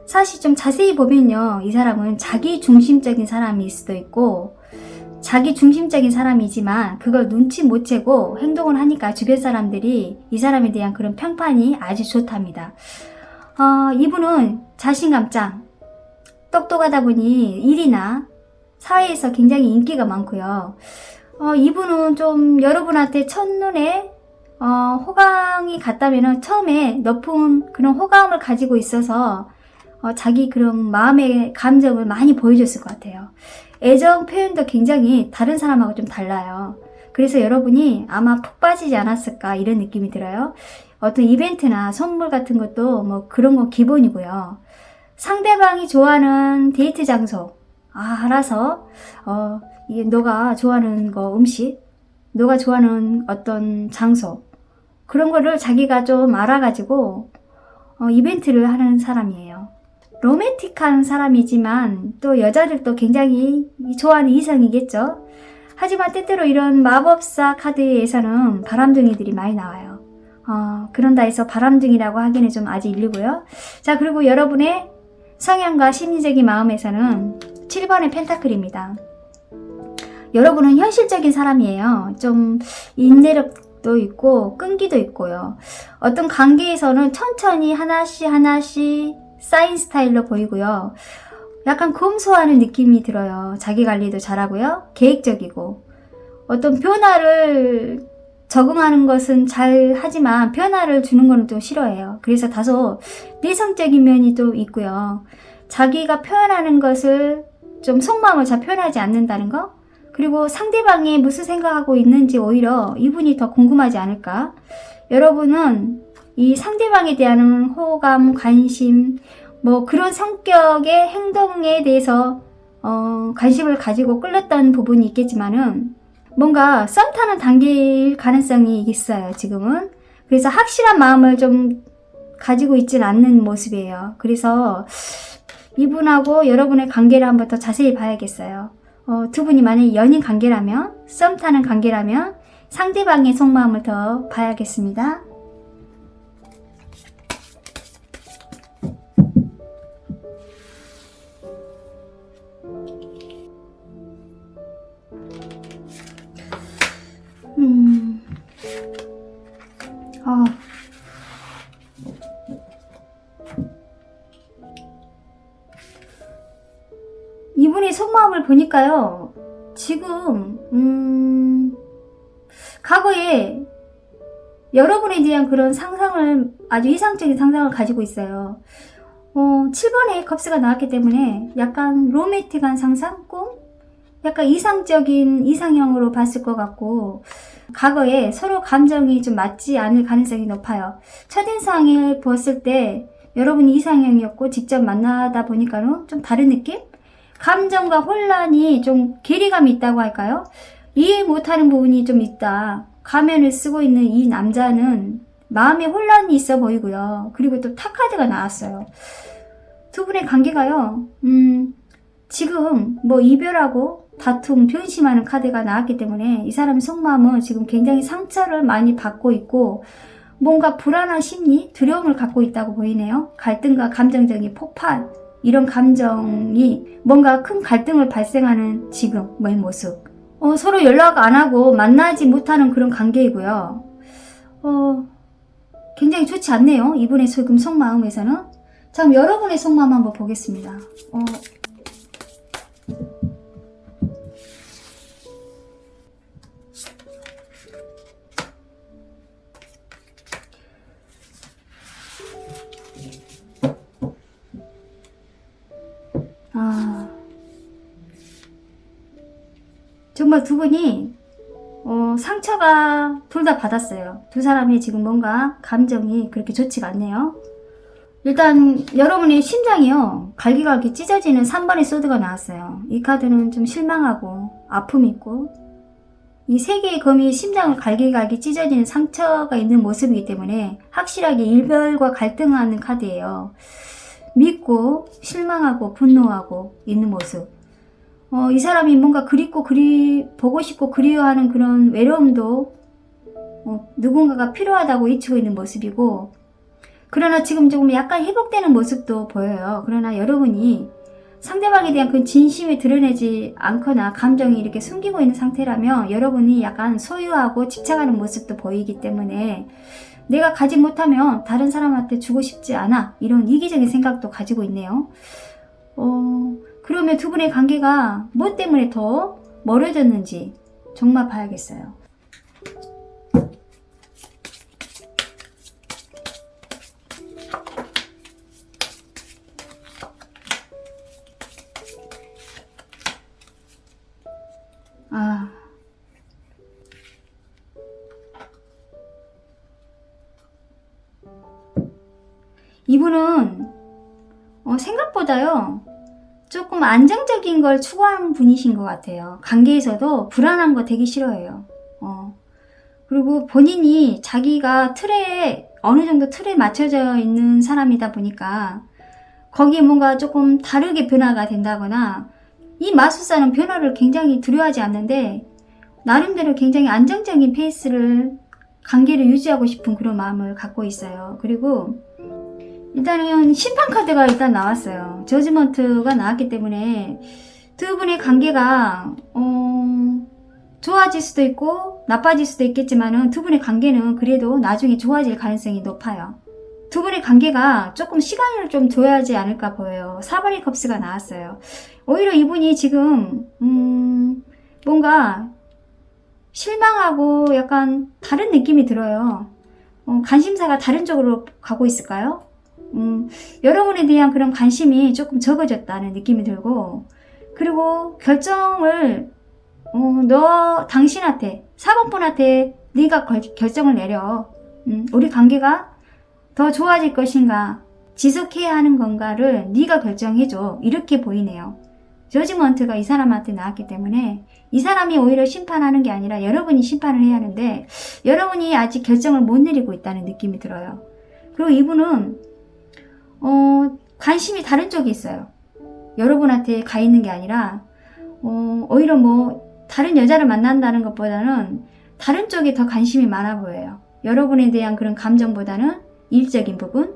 사실 좀 자세히 보면요, 이 사람은 자기 중심적인 사람일 수도 있고 자기 중심적인 사람이지만 그걸 눈치 못 채고 행동을 하니까 주변 사람들이 이 사람에 대한 그런 평판이 아주 좋답니다. 이분은 자신감 짱, 똑똑하다 보니 일이나 사회에서 굉장히 인기가 많고요. 이분은 좀 여러분한테 첫눈에 호감이 갔다면은 처음에 높은 그런 호감을 가지고 있어서 자기 그런 마음의 감정을 많이 보여줬을 것 같아요. 애정 표현도 굉장히 다른 사람하고 좀 달라요. 그래서 여러분이 아마 푹 빠지지 않았을까 이런 느낌이 들어요. 어떤 이벤트나 선물 같은 것도 뭐 그런 거 기본이고요. 상대방이 좋아하는 데이트 장소 알아서 이게 너가 좋아하는 거 음식, 너가 좋아하는 어떤 장소 그런 거를 자기가 좀 알아가지고 이벤트를 하는 사람이에요. 로맨틱한 사람이지만 또 여자들도 굉장히 좋아하는 이성이겠죠. 하지만 때때로 이런 마법사 카드에서는 바람둥이들이 많이 나와요. 그런다 해서 바람둥이라고 하기는 좀 아직 일리고요. 자, 그리고 여러분의 성향과 심리적인 마음에서는 7번의 펜타클입니다. 여러분은 현실적인 사람이에요. 좀 인내력도 있고 끈기도 있고요. 어떤 관계에서는 천천히 하나씩 쌓인 스타일로 보이고요. 약간 검소하는 느낌이 들어요. 자기 관리도 잘하고요. 계획적이고 어떤 변화를 적응하는 것은 잘 하지만 변화를 주는 거는 좀 싫어해요. 그래서 다소 내성적인 면이 또 있고요. 자기가 표현하는 것을 좀 속마음을 잘 표현하지 않는다는 거, 그리고 상대방이 무슨 생각하고 있는지 오히려 이분이 더 궁금하지 않을까. 여러분은 이 상대방에 대한 호감, 관심, 뭐 그런 성격의 행동에 대해서 관심을 가지고 끌렸던 부분이 있겠지만은 뭔가 썸 타는 단계일 가능성이 있어요, 지금은. 그래서 확실한 마음을 좀 가지고 있진 않는 모습이에요. 그래서 이분하고 여러분의 관계를 한번 더 자세히 봐야겠어요. 두 분이 만약에 연인 관계라면, 썸 타는 관계라면 상대방의 속마음을 더 봐야겠습니다. 이분의 속마음을 보니까요, 지금 과거에 여러분에 대한 그런 상상을, 아주 이상적인 상상을 가지고 있어요. 7번의 컵스가 나왔기 때문에 약간 로맨틱한 상상? 꿈? 약간 이상적인 이상형으로 봤을 것 같고, 과거에 서로 감정이 좀 맞지 않을 가능성이 높아요. 첫인상을 보았을 때 여러분이 이상형이었고 직접 만나다 보니까는 좀 다른 느낌? 감정과 혼란이 좀 괴리감이 있다고 할까요? 이해 못하는 부분이 좀 있다. 가면을 쓰고 있는 이 남자는 마음에 혼란이 있어 보이고요. 그리고 또 탑카드가 나왔어요. 두 분의 관계가요, 지금 뭐 이별하고 다툼, 변심하는 카드가 나왔기 때문에 이 사람의 속마음은 지금 굉장히 상처를 많이 받고 있고 뭔가 불안한 심리, 두려움을 갖고 있다고 보이네요. 갈등과 감정적인 폭발, 이런 감정이 뭔가 큰 갈등을 발생하는 지금의 모습. 서로 연락 안 하고 만나지 못하는 그런 관계이고요. 굉장히 좋지 않네요. 이분의 지금 속마음에서는. 자, 그럼 여러분의 속마음 한번 보겠습니다. 정말 두 분이 상처가 둘 다 받았어요. 두 사람이 지금 뭔가 감정이 그렇게 좋지가 않네요. 일단 여러분의 심장이요, 갈기갈기 찢어지는 3번의 소드가 나왔어요. 이 카드는 좀 실망하고 아픔이 있고 이 세 개의 검이 심장을 갈기갈기 찢어지는 상처가 있는 모습이기 때문에 확실하게 이별과 갈등하는 카드예요. 믿고 실망하고 분노하고 있는 모습. 이 사람이 뭔가 그립고 보고 싶고 그리워하는 그런 외로움도 누군가가 필요하다고 잊히고 있는 모습이고, 그러나 지금 조금 약간 회복되는 모습도 보여요. 그러나 여러분이 상대방에 대한 그 진심을 드러내지 않거나 감정이 이렇게 숨기고 있는 상태라면 여러분이 약간 소유하고 집착하는 모습도 보이기 때문에 내가 가지 못하면 다른 사람한테 주고 싶지 않아, 이런 이기적인 생각도 가지고 있네요. 그러면 두 분의 관계가 뭐 때문에 더 멀어졌는지 정말 봐야겠어요. 이분은 생각보다요 조금 안정적인 걸 추구하는 분이신 것 같아요. 관계에서도 불안한 거 되게 싫어해요. 그리고 본인이 자기가 어느 정도 틀에 맞춰져 있는 사람이다 보니까 거기에 뭔가 조금 다르게 변화가 된다거나, 이 마술사는 변화를 굉장히 두려워하지 않는데 나름대로 굉장히 안정적인 페이스를, 관계를 유지하고 싶은 그런 마음을 갖고 있어요. 그리고 일단은 심판 카드가 일단 나왔어요. 저지먼트가 나왔기 때문에 두 분의 관계가 좋아질 수도 있고 나빠질 수도 있겠지만은 두 분의 관계는 그래도 나중에 좋아질 가능성이 높아요. 두 분의 관계가 조금 시간을 좀 줘야지 않을까 보여요. 사번의 컵스가 나왔어요. 오히려 이분이 지금 뭔가 실망하고 약간 다른 느낌이 들어요. 관심사가 다른 쪽으로 가고 있을까요? 여러분에 대한 그런 관심이 조금 적어졌다는 느낌이 들고, 그리고 결정을 당신한테, 4번분한테 네가 결정을 내려. 우리 관계가 더 좋아질 것인가, 지속해야 하는 건가를 네가 결정해줘. 이렇게 보이네요. 저지먼트가 이 사람한테 나왔기 때문에 이 사람이 오히려 심판하는 게 아니라 여러분이 심판을 해야 하는데, 여러분이 아직 결정을 못 내리고 있다는 느낌이 들어요. 그리고 이분은 관심이 다른 쪽에 있어요. 여러분한테 가 있는 게 아니라 오히려 다른 여자를 만난다는 것보다는 다른 쪽에 더 관심이 많아 보여요. 여러분에 대한 그런 감정보다는 일적인 부분,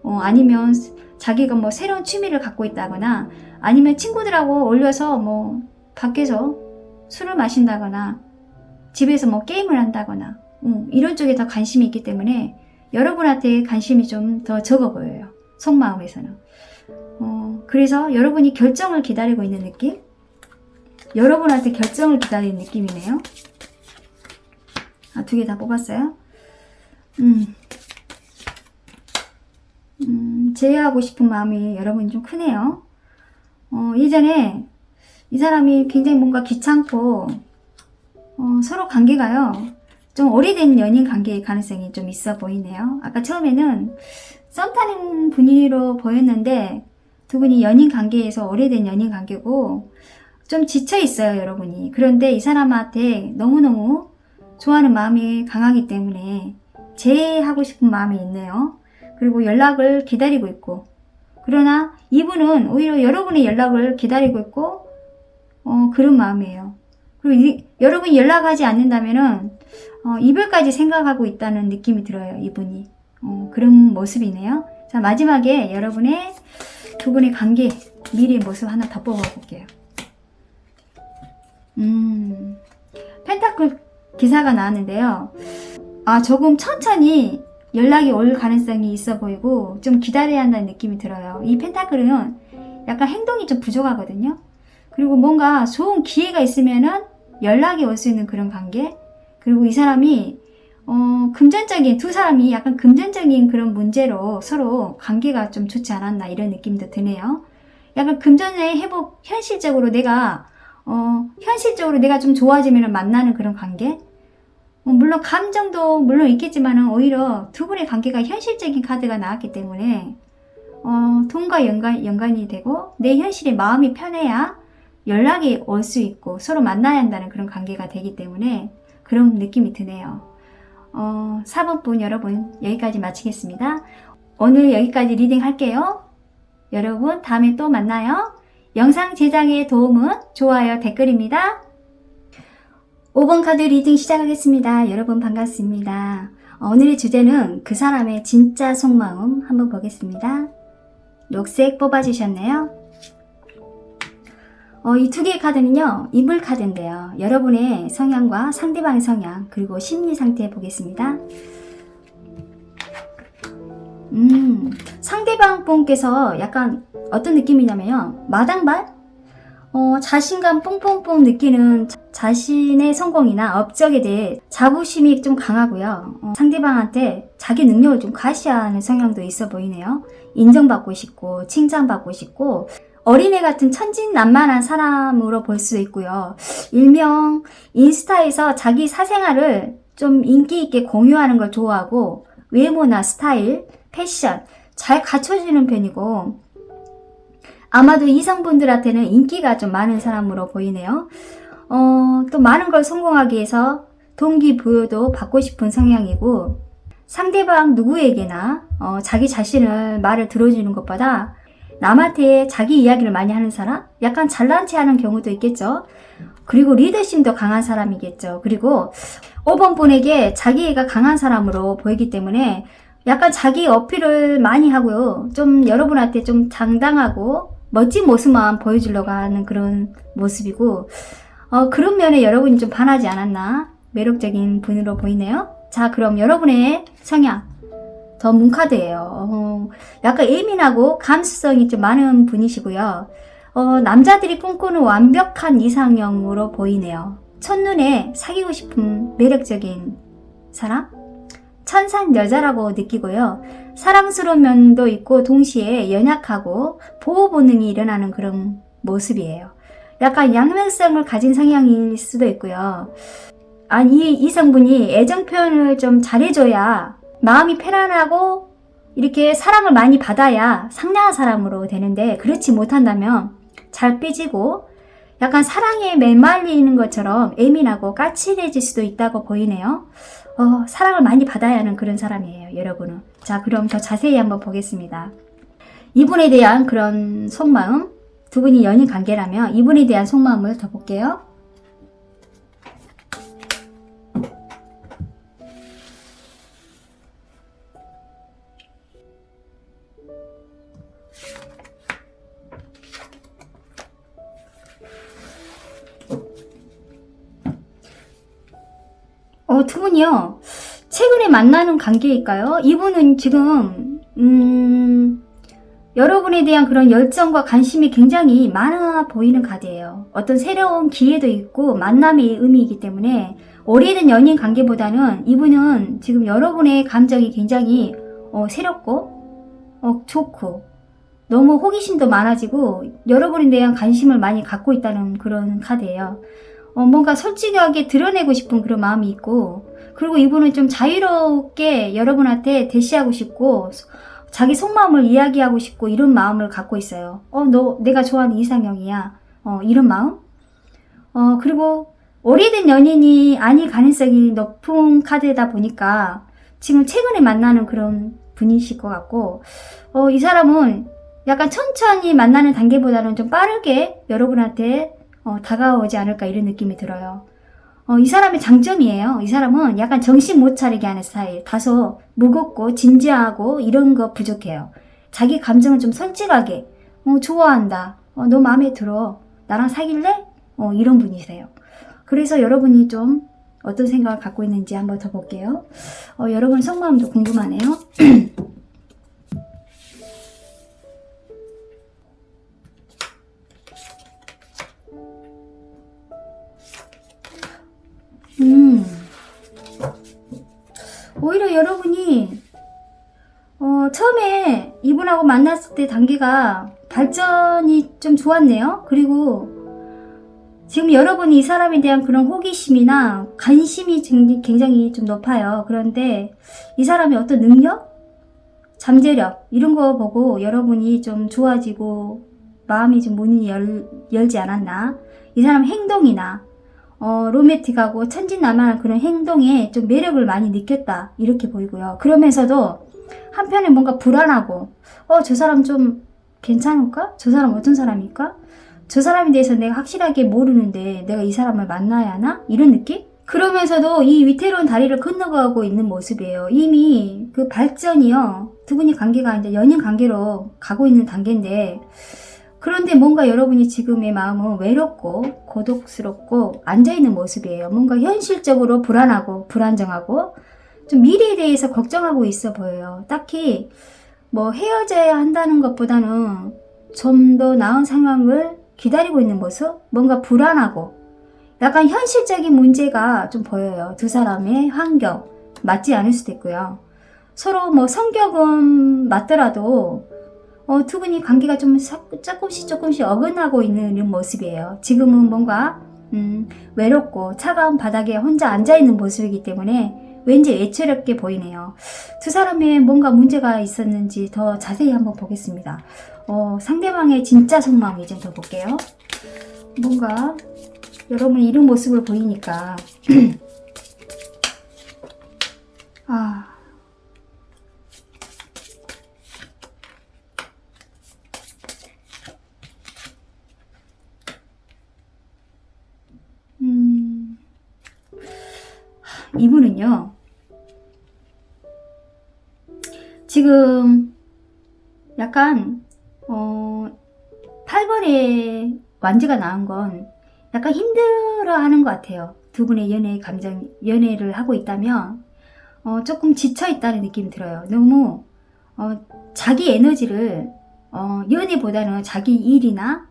아니면 자기가 새로운 취미를 갖고 있다거나, 아니면 친구들하고 어울려서 밖에서 술을 마신다거나, 집에서 게임을 한다거나, 이런 쪽에 더 관심이 있기 때문에 여러분한테 관심이 좀 더 적어 보여요. 속마음에서는. 그래서 여러분이 결정을 기다리고 있는 느낌? 여러분한테 결정을 기다리는 느낌이네요. 두 개 다 뽑았어요. 제외하고 싶은 마음이 여러분이 좀 크네요. 예전에 이 사람이 굉장히 뭔가 귀찮고, 서로 관계가요, 좀 오래된 연인 관계의 가능성이 좀 있어 보이네요. 아까 처음에는 썸 타는 분위기로 보였는데 두 분이 연인 관계에서 오래된 연인 관계고 좀 지쳐 있어요, 여러분이. 그런데 이 사람한테 너무너무 좋아하는 마음이 강하기 때문에 재하고 싶은 마음이 있네요. 그리고 연락을 기다리고 있고, 그러나 이분은 오히려 여러분의 연락을 기다리고 있고 그런 마음이에요. 그리고 여러분이 연락하지 않는다면은 이별까지 생각하고 있다는 느낌이 들어요, 이분이. 그런 모습이네요. 자, 마지막에 여러분의 두 분의 관계 미래의 모습 하나 더 뽑아볼게요. 펜타클 기사가 나왔는데요. 조금 천천히 연락이 올 가능성이 있어 보이고 좀 기다려야 한다는 느낌이 들어요. 이 펜타클은 약간 행동이 좀 부족하거든요. 그리고 뭔가 좋은 기회가 있으면은 연락이 올 수 있는 그런 관계. 그리고 이 사람이 두 사람이 약간 금전적인 그런 문제로 서로 관계가 좀 좋지 않았나, 이런 느낌도 드네요. 약간 금전의 회복, 현실적으로 내가 좀 좋아지면 만나는 그런 관계? 물론 감정도 물론 있겠지만은 오히려 두 분의 관계가 현실적인 카드가 나왔기 때문에 돈과 연관이 되고 내 현실에 마음이 편해야 연락이 올 수 있고 서로 만나야 한다는 그런 관계가 되기 때문에 그런 느낌이 드네요. 4번 분 여러분, 여기까지 마치겠습니다. 오늘 여기까지 리딩 할게요. 여러분 다음에 또 만나요. 영상 제작에 도움은 좋아요, 댓글입니다. 5번 카드 리딩 시작하겠습니다. 여러분 반갑습니다. 오늘의 주제는 그 사람의 진짜 속마음 한번 보겠습니다. 녹색 뽑아주셨네요. 이 두 개의 카드는요, 인물 카드인데요. 여러분의 성향과 상대방의 성향, 그리고 심리 상태 보겠습니다. 상대방 분께서 약간 어떤 느낌이냐면요, 마당발? 자신감 뽕뽕뽕 느끼는 자신의 성공이나 업적에 대해 자부심이 좀 강하고요. 상대방한테 자기 능력을 좀 과시하는 성향도 있어 보이네요. 인정받고 싶고 칭찬받고 싶고 어린애 같은 천진난만한 사람으로 볼 수 있고요. 일명 인스타에서 자기 사생활을 좀 인기 있게 공유하는 걸 좋아하고 외모나 스타일, 패션, 잘 갖춰지는 편이고, 아마도 이성분들한테는 인기가 좀 많은 사람으로 보이네요. 또 많은 걸 성공하기 위해서 동기부여도 받고 싶은 성향이고, 상대방 누구에게나 자기 자신을 말을 들어주는 것보다 남한테 자기 이야기를 많이 하는 사람? 약간 잘난 체 하는 경우도 있겠죠. 그리고 리더십도 강한 사람이겠죠. 그리고 5번 분에게 자기애가 강한 사람으로 보이기 때문에 약간 자기 어필을 많이 하고요. 좀 여러분한테 좀 당당하고 멋진 모습만 보여주려고 하는 그런 모습이고, 그런 면에 여러분이 좀 반하지 않았나? 매력적인 분으로 보이네요. 자, 그럼 여러분의 성향. 더 문카드예요. 약간 예민하고 감수성이 좀 많은 분이시고요. 남자들이 꿈꾸는 완벽한 이상형으로 보이네요. 첫눈에 사귀고 싶은 매력적인 사람? 천상 여자라고 느끼고요. 사랑스러운 면도 있고 동시에 연약하고 보호 본능이 일어나는 그런 모습이에요. 약간 양면성을 가진 성향일 수도 있고요. 이 이성분이 애정 표현을 좀 잘해줘야 마음이 편안하고 이렇게 사랑을 많이 받아야 상냥한 사람으로 되는데, 그렇지 못한다면 잘 삐지고 약간 사랑에 매말리는 것처럼 예민하고 까칠해질 수도 있다고 보이네요. 사랑을 많이 받아야 하는 그런 사람이에요, 여러분은. 자, 그럼 더 자세히 한번 보겠습니다. 이분에 대한 그런 속마음, 두 분이 연인 관계라면 이분에 대한 속마음을 더 볼게요. 두 분이요, 최근에 만나는 관계일까요? 이분은 지금, 여러분에 대한 그런 열정과 관심이 굉장히 많아 보이는 카드예요. 어떤 새로운 기회도 있고, 만남의 의미이기 때문에, 오래된 연인 관계보다는 이분은 지금 여러분의 감정이 굉장히, 새롭고, 좋고, 너무 호기심도 많아지고, 여러분에 대한 관심을 많이 갖고 있다는 그런 카드예요. 뭔가 솔직하게 드러내고 싶은 그런 마음이 있고, 그리고 이분은 좀 자유롭게 여러분한테 대시하고 싶고, 자기 속마음을 이야기하고 싶고, 이런 마음을 갖고 있어요. 너 내가 좋아하는 이상형이야. 이런 마음? 그리고 오래된 연인이 아닐 가능성이 높은 카드다 보니까 지금 최근에 만나는 그런 분이실 것 같고, 이 사람은 약간 천천히 만나는 단계보다는 좀 빠르게 여러분한테 다가오지 않을까, 이런 느낌이 들어요. 이 사람의 장점이에요. 이 사람은 약간 정신 못 차리게 하는 스타일. 다소 무겁고 진지하고 이런 거 부족해요. 자기 감정을 좀 솔직하게, 좋아한다. 너 마음에 들어. 나랑 사귈래? 이런 분이세요. 그래서 여러분이 좀 어떤 생각을 갖고 있는지 한번 더 볼게요. 여러분 속마음도 궁금하네요. 오히려 여러분이 처음에 이분하고 만났을 때 단계가 발전이 좀 좋았네요. 그리고 지금 여러분이 이 사람에 대한 그런 호기심이나 관심이 굉장히 좀 높아요. 그런데 이 사람의 어떤 능력? 잠재력? 이런 거 보고 여러분이 좀 좋아지고 마음이 좀 문이 열지 않았나? 이 사람 행동이나 로맨틱하고 천진난만한 그런 행동에 좀 매력을 많이 느꼈다, 이렇게 보이고요. 그러면서도 한편에 뭔가 불안하고, 저 사람 좀 괜찮을까? 저 사람 어떤 사람일까? 저 사람에 대해서 내가 확실하게 모르는데 내가 이 사람을 만나야 하나? 이런 느낌? 그러면서도 이 위태로운 다리를 건너가고 있는 모습이에요. 이미 그 발전이요, 두 분이 관계가 이제 연인 관계로 가고 있는 단계인데, 그런데 뭔가 여러분이 지금의 마음은 외롭고 고독스럽고 앉아있는 모습이에요. 뭔가 현실적으로 불안하고 불안정하고 좀 미래에 대해서 걱정하고 있어 보여요. 딱히 뭐 헤어져야 한다는 것보다는 좀 더 나은 상황을 기다리고 있는 모습? 뭔가 불안하고 약간 현실적인 문제가 좀 보여요. 두 사람의 환경 맞지 않을 수도 있고요. 서로 뭐 성격은 맞더라도 두 분이 관계가 좀 조금씩 어긋나고 있는 이런 모습이에요. 지금은 뭔가 외롭고 차가운 바닥에 혼자 앉아있는 모습이기 때문에 왠지 애처롭게 보이네요. 두 사람의 뭔가 문제가 있었는지 더 자세히 한번 보겠습니다. 상대방의 진짜 속마음 이제 더 볼게요. 뭔가 여러분이 이런 모습을 보이니까 아, 이분은요, 지금 약간 8번에 완지가 나온 건 약간 힘들어하는 것 같아요. 두 분의 연애를 하고 있다면 조금 지쳐있다는 느낌이 들어요. 너무 자기 에너지를 연애보다는 자기 일이나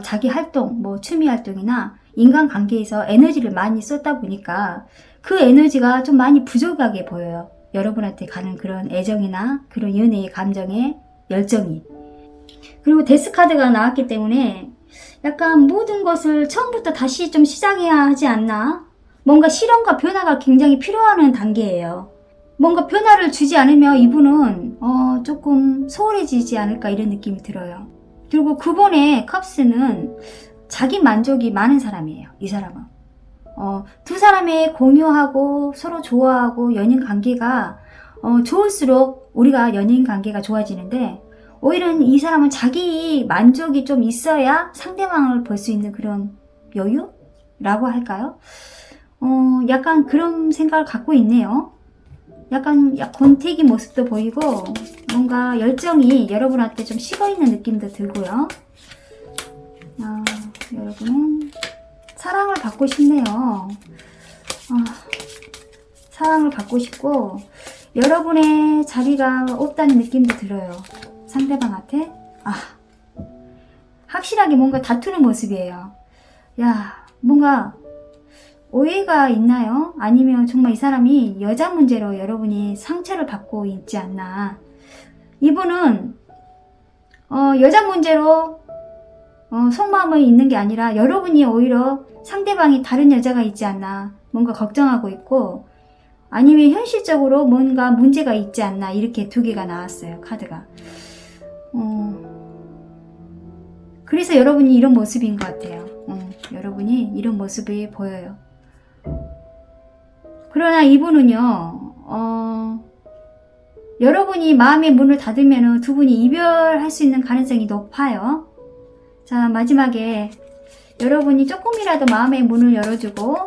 자기 활동, 뭐 취미 활동이나 인간관계에서 에너지를 많이 쏟다 보니까 그 에너지가 좀 많이 부족하게 보여요. 여러분한테 가는 그런 애정이나 그런 연애의 감정의 열정이. 그리고 데스카드가 나왔기 때문에 약간 모든 것을 처음부터 다시 좀 시작해야 하지 않나? 뭔가 실험과 변화가 굉장히 필요한 단계예요. 뭔가 변화를 주지 않으면 이분은 조금 소홀해지지 않을까 이런 느낌이 들어요. 그리고 그분의 컵스는 자기 만족이 많은 사람이에요. 이 사람은. 두 사람의 공유하고 서로 좋아하고 연인 관계가 좋을수록 우리가 연인 관계가 좋아지는데 오히려 이 사람은 자기 만족이 좀 있어야 상대방을 볼 수 있는 그런 여유라고 할까요? 약간 그런 생각을 갖고 있네요. 약간 권태기 모습도 보이고 뭔가 열정이 여러분한테 좀 식어있는 느낌도 들고요. 여러분은 사랑을 받고 싶네요. 사랑을 받고 싶고 여러분의 자리가 없다는 느낌도 들어요. 상대방한테 확실하게 뭔가 다투는 모습이에요. 뭔가 오해가 있나요? 아니면 정말 이 사람이 여자 문제로 여러분이 상처를 받고 있지 않나. 이분은 여자 문제로 속마음이 있는 게 아니라 여러분이 오히려 상대방이 다른 여자가 있지 않나 뭔가 걱정하고 있고 아니면 현실적으로 뭔가 문제가 있지 않나 이렇게 두 개가 나왔어요. 카드가. 그래서 여러분이 이런 모습인 것 같아요. 여러분이 이런 모습이 보여요. 그러나 이분은요, 여러분이 마음의 문을 닫으면 두 분이 이별할 수 있는 가능성이 높아요. 자, 마지막에 여러분이 조금이라도 마음의 문을 열어주고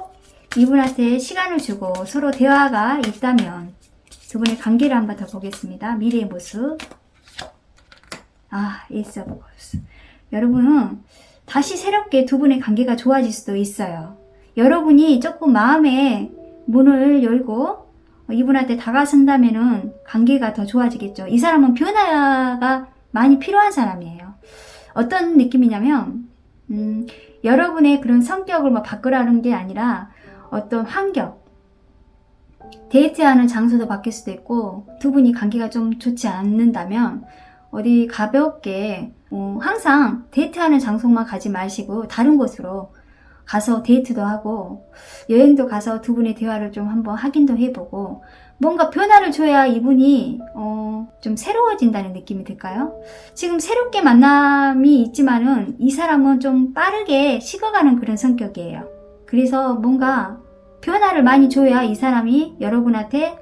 이분한테 시간을 주고 서로 대화가 있다면 두 분의 관계를 한번 더 보겠습니다. 미래의 모습. 에이스 오브 컵스. 여러분은 다시 새롭게 두 분의 관계가 좋아질 수도 있어요. 여러분이 조금 마음의 문을 열고 이분한테 다가선다면은 관계가 더 좋아지겠죠. 이 사람은 변화가 많이 필요한 사람이에요. 어떤 느낌이냐면 여러분의 그런 성격을 바꾸라는 게 아니라 어떤 환경, 데이트하는 장소도 바뀔 수도 있고 두 분이 관계가 좀 좋지 않는다면 어디 가볍게 항상 데이트하는 장소만 가지 마시고 다른 곳으로 가서 데이트도 하고 여행도 가서 두 분의 대화를 좀 한번 확인도 해보고 뭔가 변화를 줘야 이분이 좀 새로워진다는 느낌이 들까요? 지금 새롭게 만남이 있지만은 이 사람은 좀 빠르게 식어가는 그런 성격이에요. 그래서 뭔가 변화를 많이 줘야 이 사람이 여러분한테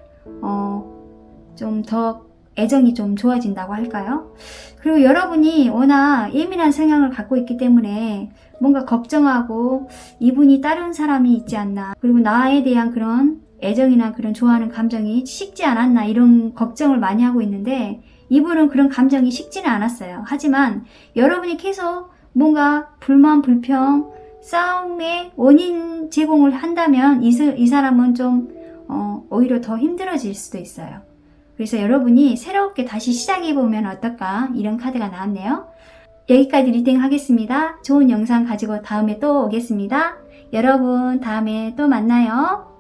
좀 더 애정이 좀 좋아진다고 할까요? 그리고 여러분이 워낙 예민한 성향을 갖고 있기 때문에 뭔가 걱정하고 이분이 다른 사람이 있지 않나, 그리고 나에 대한 그런 애정이나 그런 좋아하는 감정이 식지 않았나 이런 걱정을 많이 하고 있는데 이분은 그런 감정이 식지는 않았어요. 하지만 여러분이 계속 뭔가 불만, 불평, 싸움의 원인 제공을 한다면 이 사람은 좀 오히려 더 힘들어질 수도 있어요. 그래서 여러분이 새롭게 다시 시작해보면 어떨까 이런 카드가 나왔네요. 여기까지 리딩 하겠습니다. 좋은 영상 가지고 다음에 또 오겠습니다. 여러분 다음에 또 만나요.